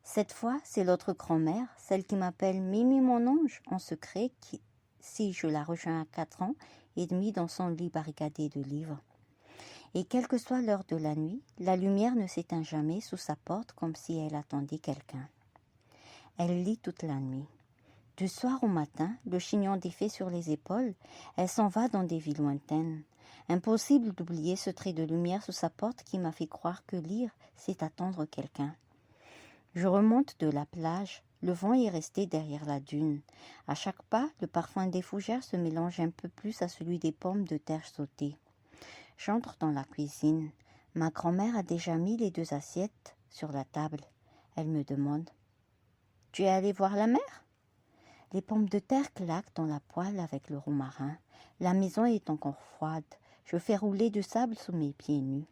Cette fois, c'est l'autre grand-mère, celle qui m'appelle Mimi mon ange en secret, qui, si je la rejoins à 4 ans et demi dans son lit barricadé de livres. Et quelle que soit l'heure de la nuit, la lumière ne s'éteint jamais sous sa porte comme si elle attendait quelqu'un. Elle lit toute la nuit. Du soir au matin, le chignon défait sur les épaules, elle s'en va dans des villes lointaines. Impossible d'oublier ce trait de lumière sous sa porte qui m'a fait croire que lire, c'est attendre quelqu'un. Je remonte de la plage, le vent est resté derrière la dune. À chaque pas, le parfum des fougères se mélange un peu plus à celui des pommes de terre sautées. J'entre dans la cuisine. Ma grand-mère a déjà mis les 2 assiettes sur la table. Elle me demande « Tu es allé voir la mer ?» Les pommes de terre claquent dans la poêle avec le romarin. La maison est encore froide. Je fais rouler du sable sous mes pieds nus.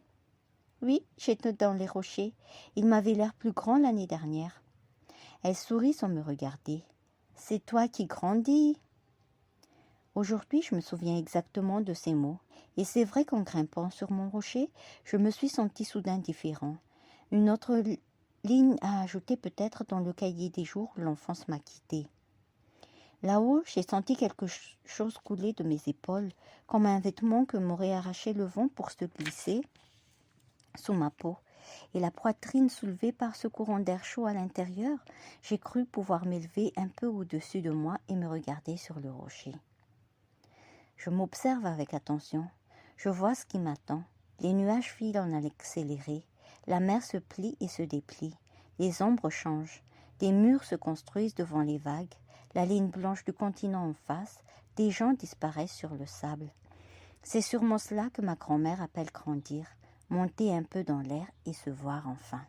Oui, j'étais dans les rochers. Il m'avait l'air plus grand l'année dernière. Elle sourit sans me regarder. C'est toi qui grandis. Aujourd'hui, je me souviens exactement de ces mots. Et c'est vrai qu'en grimpant sur mon rocher, je me suis senti soudain différent. Une autre ligne à ajouter peut-être dans le cahier des jours où l'enfance m'a quitté. Là-haut, j'ai senti quelque chose couler de mes épaules, comme un vêtement que m'aurait arraché le vent pour se glisser sous ma peau. Et la poitrine soulevée par ce courant d'air chaud à l'intérieur, j'ai cru pouvoir m'élever un peu au-dessus de moi et me regarder sur le rocher. Je m'observe avec attention. Je vois ce qui m'attend. Les nuages filent en accéléré. La mer se plie et se déplie. Les ombres changent. Des murs se construisent devant les vagues. La ligne blanche du continent en face. Des gens disparaissent sur le sable. C'est sûrement cela que ma grand-mère appelle grandir, monter un peu dans l'air et se voir enfin.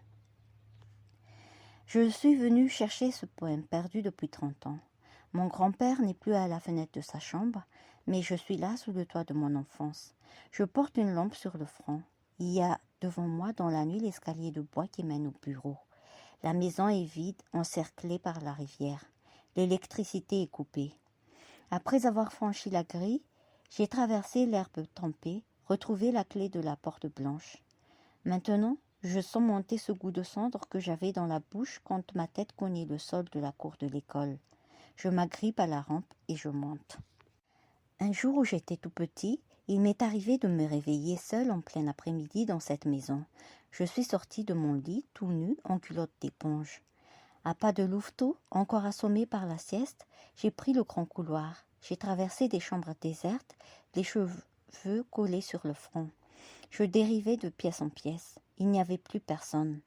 Je suis venue chercher ce poème perdu depuis 30 ans. Mon grand-père n'est plus à la fenêtre de sa chambre, mais je suis là sous le toit de mon enfance. Je porte une lampe sur le front. Il y a devant moi dans la nuit l'escalier de bois qui mène au bureau. La maison est vide, encerclée par la rivière. L'électricité est coupée. Après avoir franchi la grille, j'ai traversé l'herbe trempée, retrouvé la clé de la porte blanche. Maintenant, je sens monter ce goût de cendre que j'avais dans la bouche quand ma tête cognait le sol de la cour de l'école. Je m'agrippe à la rampe et je monte. Un jour où j'étais tout petit, il m'est arrivé de me réveiller seule en plein après-midi dans cette maison. Je suis sortie de mon lit, tout nu, en culotte d'éponge. À pas de louveteau, encore assommé par la sieste, j'ai pris le grand couloir. J'ai traversé des chambres désertes, les cheveux collés sur le front. Je dérivais de pièce en pièce. Il n'y avait plus personne.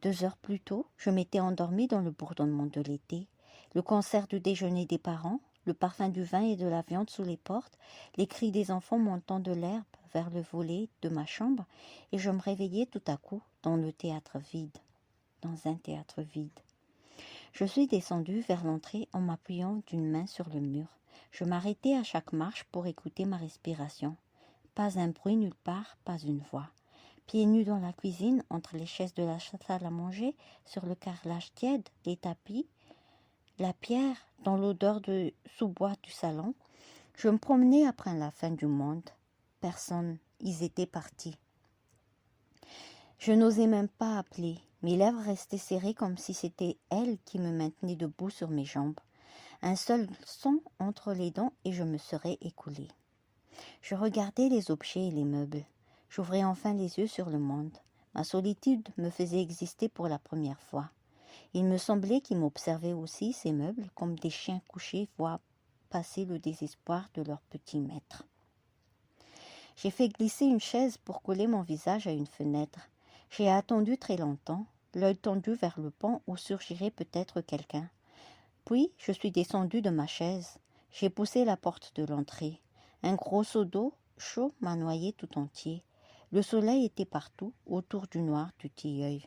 2 heures plus tôt, je m'étais endormie dans le bourdonnement de l'été. Le concert du déjeuner des parents, le parfum du vin et de la viande sous les portes, les cris des enfants montant de l'herbe vers le volet de ma chambre, et je me réveillais tout à coup dans un théâtre vide. Je suis descendue vers l'entrée en m'appuyant d'une main sur le mur. Je m'arrêtais à chaque marche pour écouter ma respiration. Pas un bruit nulle part, pas une voix. Pieds nus dans la cuisine, entre les chaises de la salle à manger, sur le carrelage tiède, les tapis, la pierre, dans l'odeur de sous-bois du salon, je me promenais après la fin du monde. Personne, ils étaient partis. Je n'osais même pas appeler. Mes lèvres restaient serrées comme si c'était elle qui me maintenait debout sur mes jambes. Un seul son entre les dents et je me serais écoulée. Je regardais les objets et les meubles. J'ouvrais enfin les yeux sur le monde. Ma solitude me faisait exister pour la première fois. Il me semblait qu'ils m'observaient aussi, ces meubles, comme des chiens couchés voient passer le désespoir de leur petit maître. J'ai fait glisser une chaise pour coller mon visage à une fenêtre. J'ai attendu très longtemps, l'œil tendu vers le pont où surgirait peut-être quelqu'un. Puis je suis descendue de ma chaise. J'ai poussé la porte de l'entrée. Un gros seau d'eau chaud m'a noyé tout entier. Le soleil était partout, autour du noir du tilleul.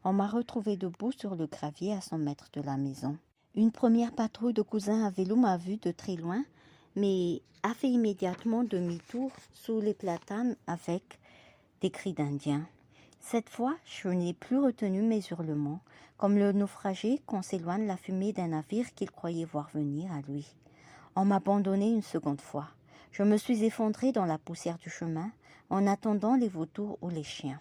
On m'a retrouvé debout sur le gravier à 100 mètres de la maison. Une première patrouille de cousins à vélo m'a vue de très loin, mais a fait immédiatement demi-tour sous les platanes avec des cris d'Indiens. Cette fois, je n'ai plus retenu mes hurlements, comme le naufragé quand s'éloigne la fumée d'un navire qu'il croyait voir venir à lui. On m'a abandonné une seconde fois. Je me suis effondrée dans la poussière du chemin, en attendant les vautours ou les chiens.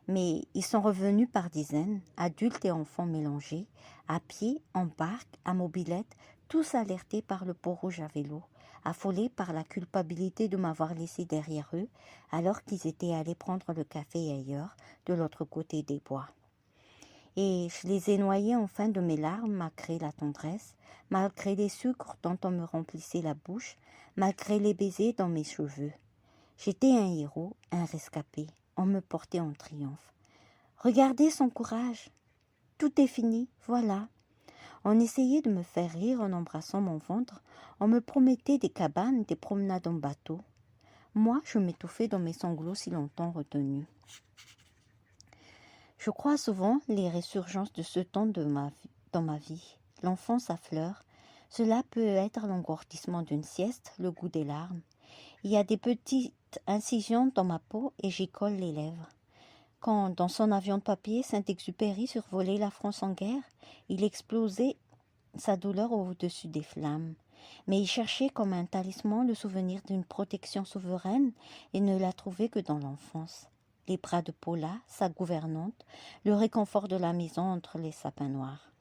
Mais ils sont revenus par dizaines, adultes et enfants mélangés, à pied, en barque, à mobilette, tous alertés par le pont rouge à vélo, affolés par la culpabilité de m'avoir laissé derrière eux, alors qu'ils étaient allés prendre le café ailleurs, de l'autre côté des bois. Et je les ai noyés enfin de mes larmes, malgré la tendresse, malgré les sucres dont on me remplissait la bouche, malgré les baisers dans mes cheveux. J'étais un héros, un rescapé. On me portait en triomphe. Regardez son courage. Tout est fini, voilà. On essayait de me faire rire en embrassant mon ventre. On me promettait des cabanes, des promenades en bateau. Moi, je m'étouffais dans mes sanglots si longtemps retenus. Je crois souvent les résurgences de ce temps dans ma vie. L'enfance à fleurs. Cela peut être l'engourdissement d'une sieste, le goût des larmes. Il y a des petites incisions dans ma peau et j'y colle les lèvres. Quand, dans son avion de papier, Saint-Exupéry survolait la France en guerre, il explosait sa douleur au-dessus des flammes. Mais il cherchait comme un talisman le souvenir d'une protection souveraine et ne l'a trouvé que dans l'enfance. Les bras de Paula, sa gouvernante, le réconfort de la maison entre les sapins noirs.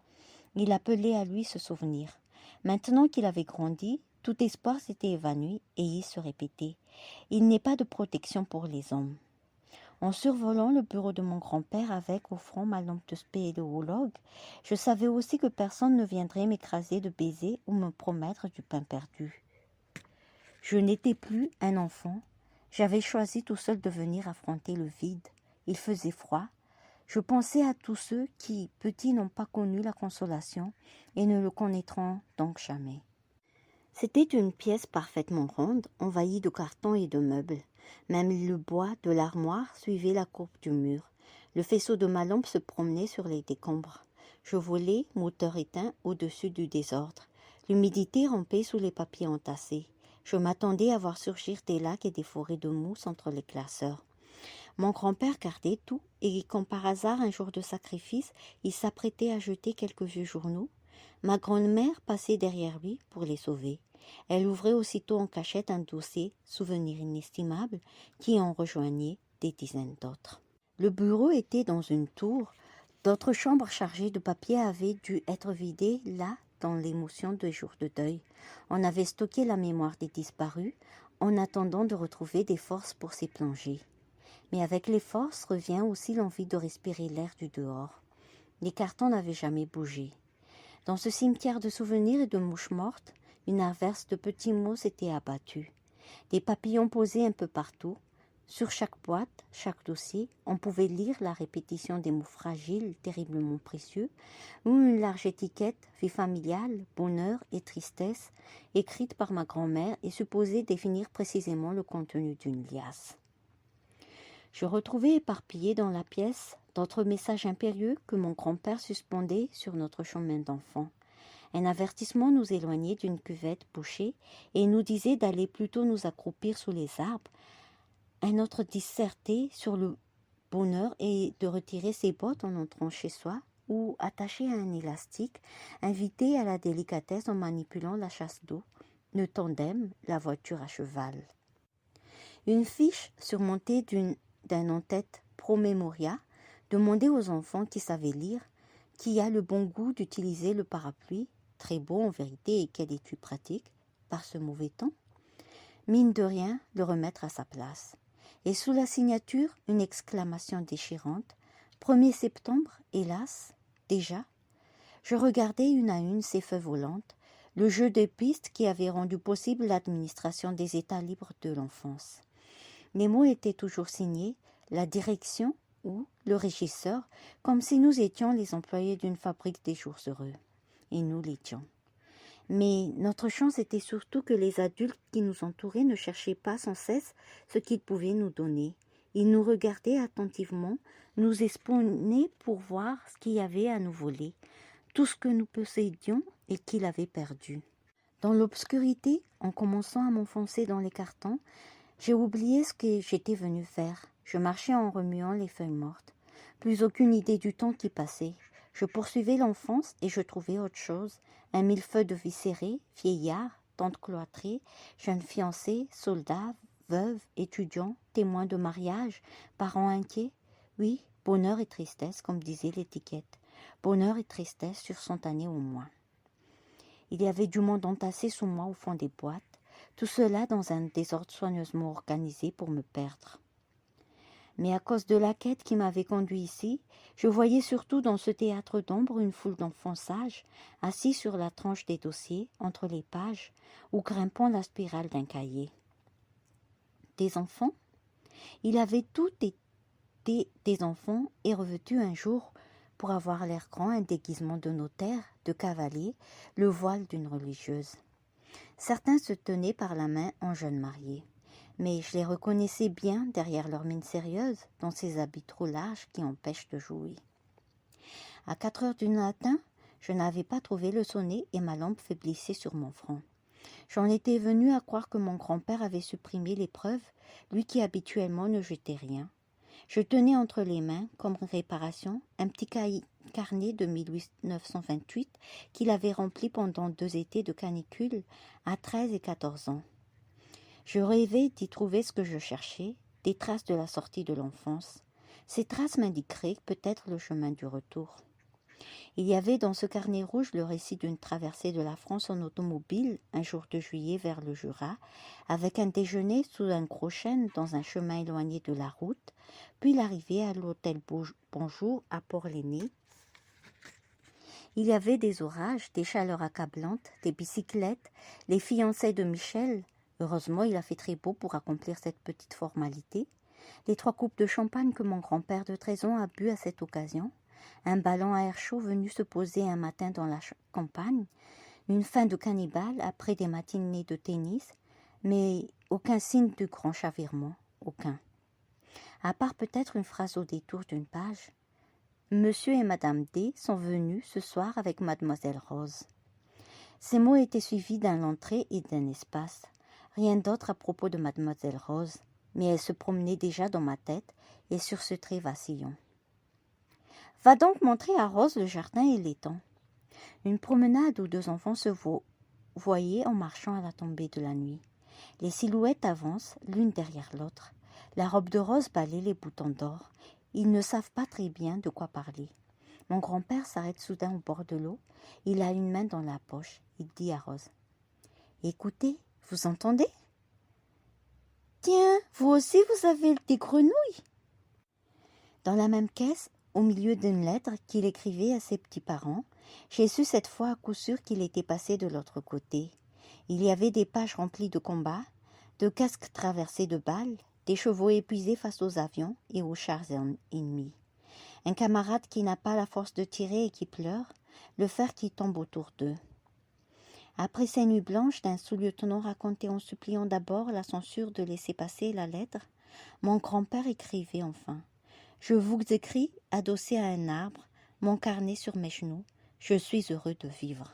Il appelait à lui ce souvenir. Maintenant qu'il avait grandi, tout espoir s'était évanoui et il se répétait. Il n'est pas de protection pour les hommes. En survolant le bureau de mon grand-père avec au front ma lampe de spéléologue, je savais aussi que personne ne viendrait m'écraser de baisers ou me promettre du pain perdu. Je n'étais plus un enfant. J'avais choisi tout seul de venir affronter le vide. Il faisait froid. Je pensais à tous ceux qui, petits, n'ont pas connu la consolation et ne le connaîtront donc jamais. C'était une pièce parfaitement ronde, envahie de cartons et de meubles. Même le bois de l'armoire suivait la courbe du mur. Le faisceau de ma lampe se promenait sur les décombres. Je volais, moteur éteint, au-dessus du désordre. L'humidité rampait sous les papiers entassés. Je m'attendais à voir surgir des lacs et des forêts de mousse entre les classeurs. Mon grand-père gardait tout, et quand par hasard, un jour de sacrifice, il s'apprêtait à jeter quelques vieux journaux, ma grand-mère passait derrière lui pour les sauver. Elle ouvrait aussitôt en cachette un dossier, souvenir inestimable, qui en rejoignait des dizaines d'autres. Le bureau était dans une tour. D'autres chambres chargées de papier avaient dû être vidées là, dans l'émotion des jours de deuil. On avait stocké la mémoire des disparus, en attendant de retrouver des forces pour s'y plonger. Mais avec les forces revient aussi l'envie de respirer l'air du dehors. Les cartons n'avaient jamais bougé. Dans ce cimetière de souvenirs et de mouches mortes, une averse de petits mots s'était abattue. Des papillons posés un peu partout. Sur chaque boîte, chaque dossier, on pouvait lire la répétition des mots fragiles, terriblement précieux, ou une large étiquette, vie familiale, bonheur et tristesse, écrite par ma grand-mère et supposée définir précisément le contenu d'une liasse. Je retrouvais éparpillés dans la pièce d'autres messages impérieux que mon grand-père suspendait sur notre chemin d'enfant. Un avertissement nous éloignait d'une cuvette bouchée et nous disait d'aller plutôt nous accroupir sous les arbres. Un autre dissertait sur le bonheur et de retirer ses bottes en entrant chez soi ou attaché à un élastique, invité à la délicatesse en manipulant la chasse d'eau, le tandem, la voiture à cheval. Une fiche surmontée d'un en-tête promémoria demandait aux enfants qui savaient lire, qui a le bon goût d'utiliser le parapluie, très beau en vérité, et quelle étude pratique, par ce mauvais temps. Mine de rien, le remettre à sa place. Et sous la signature, une exclamation déchirante. 1er septembre, hélas, déjà. Je regardais une à une ces feuilles volantes, le jeu de pistes qui avait rendu possible l'administration des états libres de l'enfance. Les mots étaient toujours signés, la direction ou le régisseur, comme si nous étions les employés d'une fabrique des jours heureux. Et nous l'étions. Mais notre chance était surtout que les adultes qui nous entouraient ne cherchaient pas sans cesse ce qu'ils pouvaient nous donner. Ils nous regardaient attentivement, nous espionnaient pour voir ce qu'il y avait à nous voler, tout ce que nous possédions et qu'il avait perdu. Dans l'obscurité, en commençant à m'enfoncer dans les cartons, j'ai oublié ce que j'étais venu faire. Je marchais en remuant les feuilles mortes. Plus aucune idée du temps qui passait. Je poursuivais l'enfance et je trouvais autre chose. Un millefeuille de viscérés, vieillards, tantes cloîtrées, jeunes fiancés, soldats, veuves, étudiants, témoins de mariage, parents inquiets. Oui, bonheur et tristesse, comme disait l'étiquette. Bonheur et tristesse sur 100 années au moins. Il y avait du monde entassé sous moi au fond des boîtes, tout cela dans un désordre soigneusement organisé pour me perdre. Mais à cause de la quête qui m'avait conduit ici, je voyais surtout dans ce théâtre d'ombre une foule d'enfants sages, assis sur la tranche des dossiers, entre les pages, ou grimpant la spirale d'un cahier. Des enfants ? Il avait tout été des enfants et revêtu un jour, pour avoir l'air grand, un déguisement de notaire, de cavalier, le voile d'une religieuse. Certains se tenaient par la main en jeunes mariés. Mais je les reconnaissais bien derrière leur mine sérieuse, dans ces habits trop larges qui empêchent de jouer. À 4 heures du matin, je n'avais pas trouvé le sonnet et ma lampe faiblissait sur mon front. J'en étais venue à croire que mon grand-père avait supprimé l'épreuve, lui qui habituellement ne jetait rien. Je tenais entre les mains, comme réparation, un petit carnet de 1928 qu'il avait rempli pendant 2 étés de canicule à 13 et 14 ans. Je rêvais d'y trouver ce que je cherchais, des traces de la sortie de l'enfance. Ces traces m'indiqueraient peut-être le chemin du retour. Il y avait dans ce carnet rouge le récit d'une traversée de la France en automobile, un jour de juillet vers le Jura, avec un déjeuner sous un gros chêne dans un chemin éloigné de la route, puis l'arrivée à l'hôtel Bonjour à Port-Léné. Il y avait des orages, des chaleurs accablantes, des bicyclettes, les fiançailles de Michel. Heureusement, il a fait très beau pour accomplir cette petite formalité. Les 3 coupes de champagne que mon grand-père de 13 ans a bu à cette occasion. Un ballon à air chaud venu se poser un matin dans la campagne. Une fin de cannibale après des matinées de tennis. Mais aucun signe du grand chavirement. Aucun. À part peut-être une phrase au détour d'une page. Monsieur et Madame D sont venus ce soir avec Mademoiselle Rose. Ces mots étaient suivis d'un entrée et d'un espace. Rien d'autre à propos de Mademoiselle Rose, mais elle se promenait déjà dans ma tête et sur ce trait vacillant. Va donc montrer à Rose le jardin et l'étang. Une promenade où 2 enfants se voyaient en marchant à la tombée de la nuit. Les silhouettes avancent, l'une derrière l'autre. La robe de Rose balaie les boutons d'or. Ils ne savent pas très bien de quoi parler. Mon grand-père s'arrête soudain au bord de l'eau. Il a une main dans la poche. Il dit à Rose. « Écoutez, vous entendez ? Tiens, vous aussi vous avez des grenouilles ?» Dans la même caisse, au milieu d'une lettre qu'il écrivait à ses petits-parents, j'ai su cette fois à coup sûr qu'il était passé de l'autre côté. Il y avait des pages remplies de combats, de casques traversés de balles, des chevaux épuisés face aux avions et aux chars ennemis. Un camarade qui n'a pas la force de tirer et qui pleure, le fer qui tombe autour d'eux. Après ces nuits blanches d'un sous-lieutenant raconté en suppliant d'abord la censure de laisser passer la lettre, mon grand-père écrivait enfin. Je vous écris, adossé à un arbre, mon carnet sur mes genoux, je suis heureux de vivre.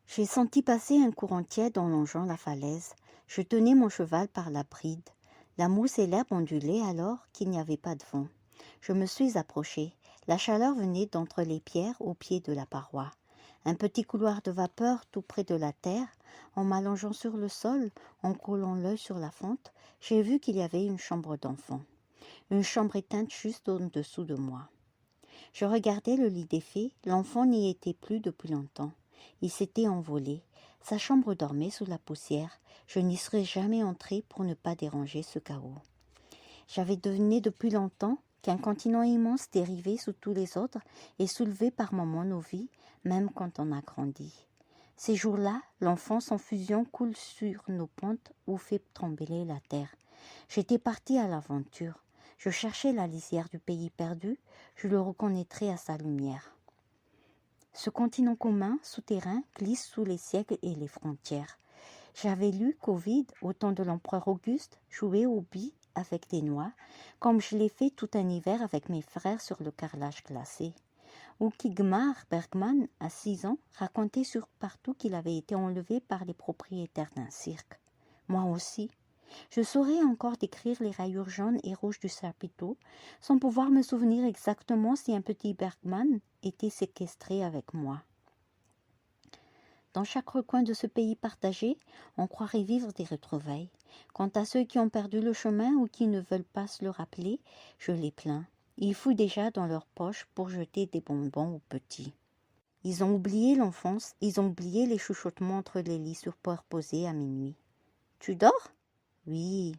J'ai senti passer un courant tiède en longeant la falaise. Je tenais mon cheval par la bride. La mousse et l'herbe ondulaient alors qu'il n'y avait pas de vent. Je me suis approchée. La chaleur venait d'entre les pierres au pied de la paroi. Un petit couloir de vapeur tout près de la terre. En m'allongeant sur le sol, en collant l'œil sur la fente, j'ai vu qu'il y avait une chambre d'enfant. Une chambre éteinte juste au-dessous de moi. Je regardais le lit défait, l'enfant n'y était plus depuis longtemps. Il s'était envolé. Sa chambre dormait sous la poussière. Je n'y serais jamais entrée pour ne pas déranger ce chaos. J'avais deviné depuis longtemps qu'un continent immense dérivait sous tous les autres et soulevait par moments nos vies, même quand on a grandi. Ces jours-là, l'enfance en fusion coule sur nos pentes ou fait trembler la terre. J'étais partie à l'aventure. Je cherchais la lisière du pays perdu, je le reconnaîtrais à sa lumière. Ce continent commun, souterrain, glisse sous les siècles et les frontières. J'avais lu qu'Ovide, au temps de l'empereur Auguste, jouait aux billes avec des noix, comme je l'ai fait tout un hiver avec mes frères sur le carrelage glacé. Ou qu'Igmar Bergman, à 6 ans, racontait sur partout qu'il avait été enlevé par les propriétaires d'un cirque. Moi aussi. Je saurais encore décrire les rayures jaunes et rouges du chapiteau, sans pouvoir me souvenir exactement si un petit Bergman était séquestré avec moi. Dans chaque recoin de ce pays partagé, on croirait vivre des retrouvailles. Quant à ceux qui ont perdu le chemin ou qui ne veulent pas se le rappeler, je les plains. Ils fouillent déjà dans leurs poches pour jeter des bonbons aux petits. Ils ont oublié l'enfance, ils ont oublié les chuchotements entre les lits superposés à minuit. « Tu dors ?» ?»« Oui. »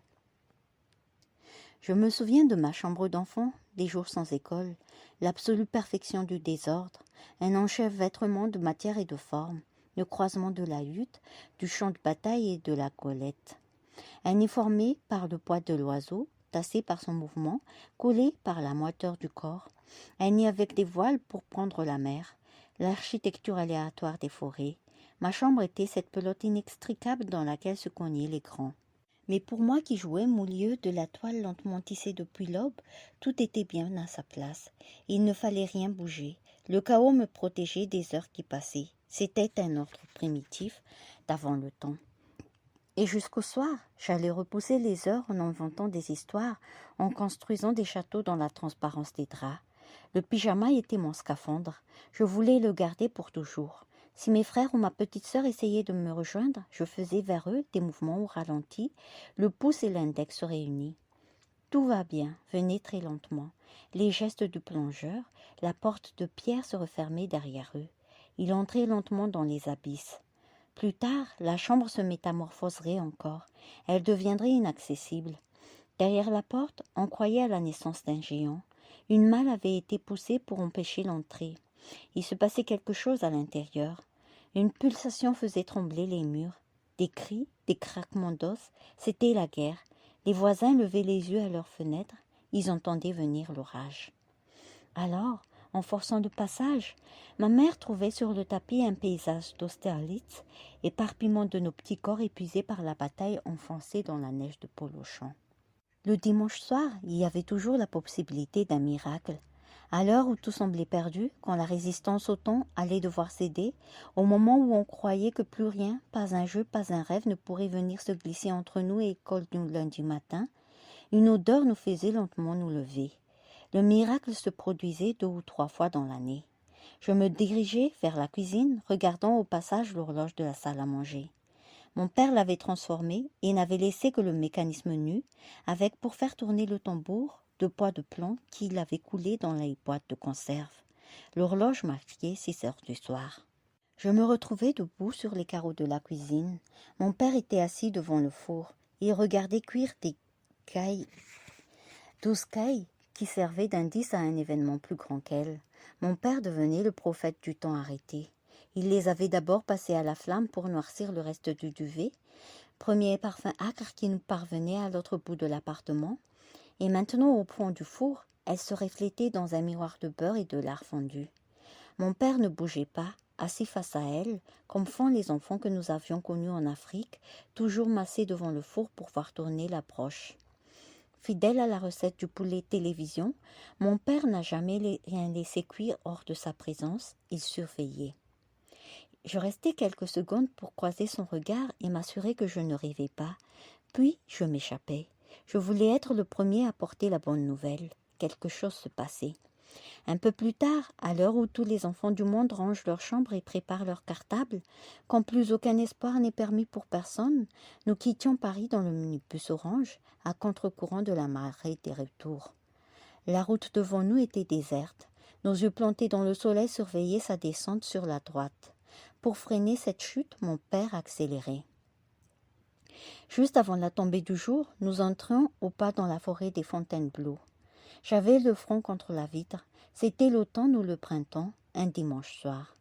Je me souviens de ma chambre d'enfant, des jours sans école, l'absolue perfection du désordre, un enchevêtrement de matière et de forme, le croisement de la hutte, du champ de bataille et de la golette. Un nid formé par le poids de l'oiseau, tassé par son mouvement, collé par la moiteur du corps, un nid avec des voiles pour prendre la mer, l'architecture aléatoire des forêts. Ma chambre était cette pelote inextricable dans laquelle se cognaient les grands. Mais pour moi qui jouais au milieu de la toile lentement tissée depuis l'aube, tout était bien à sa place. Il ne fallait rien bouger. Le chaos me protégeait des heures qui passaient. C'était un ordre primitif d'avant le temps. Et jusqu'au soir, j'allais repousser les heures en inventant des histoires, en construisant des châteaux dans la transparence des draps. Le pyjama était mon scaphandre. Je voulais le garder pour toujours. Si mes frères ou ma petite sœur essayaient de me rejoindre, je faisais vers eux des mouvements au ralenti, le pouce et l'index se réunis. Tout va bien, venez très lentement. Les gestes du plongeur, la porte de pierre se refermait derrière eux. Il entrait lentement dans les abysses. Plus tard, la chambre se métamorphoserait encore. Elle deviendrait inaccessible. Derrière la porte, on croyait à la naissance d'un géant. Une malle avait été poussée pour empêcher l'entrée. Il se passait quelque chose à l'intérieur. Une pulsation faisait trembler les murs. Des cris, des craquements d'os, c'était la guerre. Les voisins levaient les yeux à leurs fenêtres. Ils entendaient venir l'orage. Alors, en forçant le passage, ma mère trouvait sur le tapis un paysage d'Austerlitz, éparpillement de nos petits corps épuisés par la bataille enfoncés dans la neige de Polochon. Le dimanche soir, il y avait toujours la possibilité d'un miracle. À l'heure où tout semblait perdu, quand la résistance au temps allait devoir céder, au moment où on croyait que plus rien, pas un jeu, pas un rêve ne pourrait venir se glisser entre nous et l'école du lundi matin, une odeur nous faisait lentement nous lever. Le miracle se produisait 2 ou 3 fois dans l'année. Je me dirigeais vers la cuisine, regardant au passage l'horloge de la salle à manger. Mon père l'avait transformée et n'avait laissé que le mécanisme nu, avec pour faire tourner le tambour, 2 poids de plomb qu'il avait coulés dans les boîtes de conserve. L'horloge marquait 6 heures du soir. Je me retrouvais debout sur les carreaux de la cuisine. Mon père était assis devant le four. Il regardait cuire des cailles, 12 cailles qui servaient d'indice à un événement plus grand qu'elle. Mon père devenait le prophète du temps arrêté. Il les avait d'abord passées à la flamme pour noircir le reste du duvet, premier parfum âcre qui nous parvenait à l'autre bout de l'appartement, et maintenant au fond du four, elles se reflétaient dans un miroir de beurre et de lard fondu. Mon père ne bougeait pas, assis face à elle, comme font les enfants que nous avions connus en Afrique, toujours massés devant le four pour voir tourner la broche. Fidèle à la recette du poulet télévision, mon père n'a jamais rien laissé cuire hors de sa présence, il surveillait. Je restai quelques secondes pour croiser son regard et m'assurer que je ne rêvais pas. Puis je m'échappais. Je voulais être le premier à porter la bonne nouvelle. Quelque chose se passait. Un peu plus tard, à l'heure où tous les enfants du monde rangent leur chambre et préparent leur cartable, quand plus aucun espoir n'est permis pour personne, nous quittions Paris dans le minibus orange, à contre-courant de la marée des retours. La route devant nous était déserte. Nos yeux plantés dans le soleil surveillaient sa descente sur la droite. Pour freiner cette chute, mon père accélérait. Juste avant la tombée du jour, nous entrions au pas dans la forêt des Fontainebleau. J'avais le front contre la vitre. C'était l'automne ou le printemps, un dimanche soir.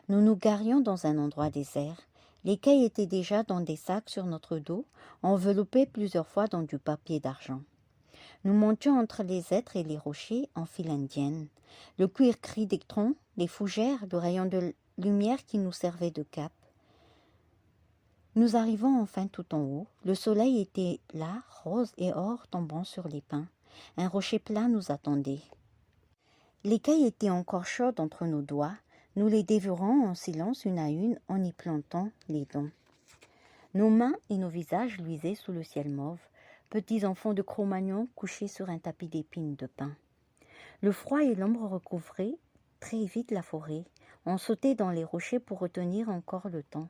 Nous nous garions dans un endroit désert. Les cailles étaient déjà dans des sacs sur notre dos, enveloppés plusieurs fois dans du papier d'argent. Nous montions entre les hêtres et les rochers en file indienne. Le cuir gris des troncs, les fougères, le rayon de lumière qui nous servait de cap. Nous arrivons enfin tout en haut. Le soleil était là, rose et or tombant sur les pins. Un rocher plat nous attendait. Les cailles étaient encore chaudes entre nos doigts. Nous les dévorons en silence une à une en y plantant les dents. Nos mains et nos visages luisaient sous le ciel mauve, petits enfants de Cro-Magnon couchés sur un tapis d'épines de pin. Le froid et l'ombre recouvraient très vite la forêt. On sautait dans les rochers pour retenir encore le temps.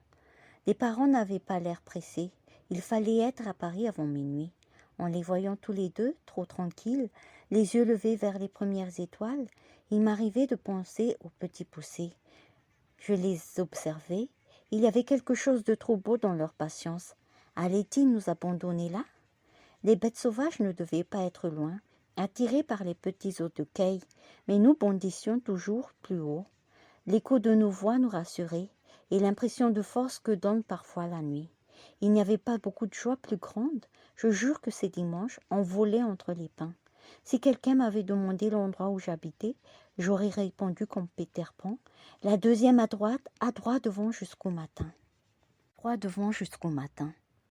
Les parents n'avaient pas l'air pressés. Il fallait être à Paris avant minuit. En les voyant tous les deux, trop tranquilles, les yeux levés vers les premières étoiles, il m'arrivait de penser aux petits poussés. Je les observais. Il y avait quelque chose de trop beau dans leur patience. Allaient-ils nous abandonner là? Les bêtes sauvages ne devaient pas être loin, attirées par les petits os de caille, mais nous bondissions toujours plus haut. L'écho de nos voix nous rassurait, et l'impression de force que donne parfois la nuit. Il n'y avait pas beaucoup de joie plus grande. Je jure que ces dimanches, on volait entre les pins. Si quelqu'un m'avait demandé l'endroit où j'habitais, j'aurais répondu comme Peter Pan, la deuxième à droite devant jusqu'au matin. Droit devant jusqu'au matin.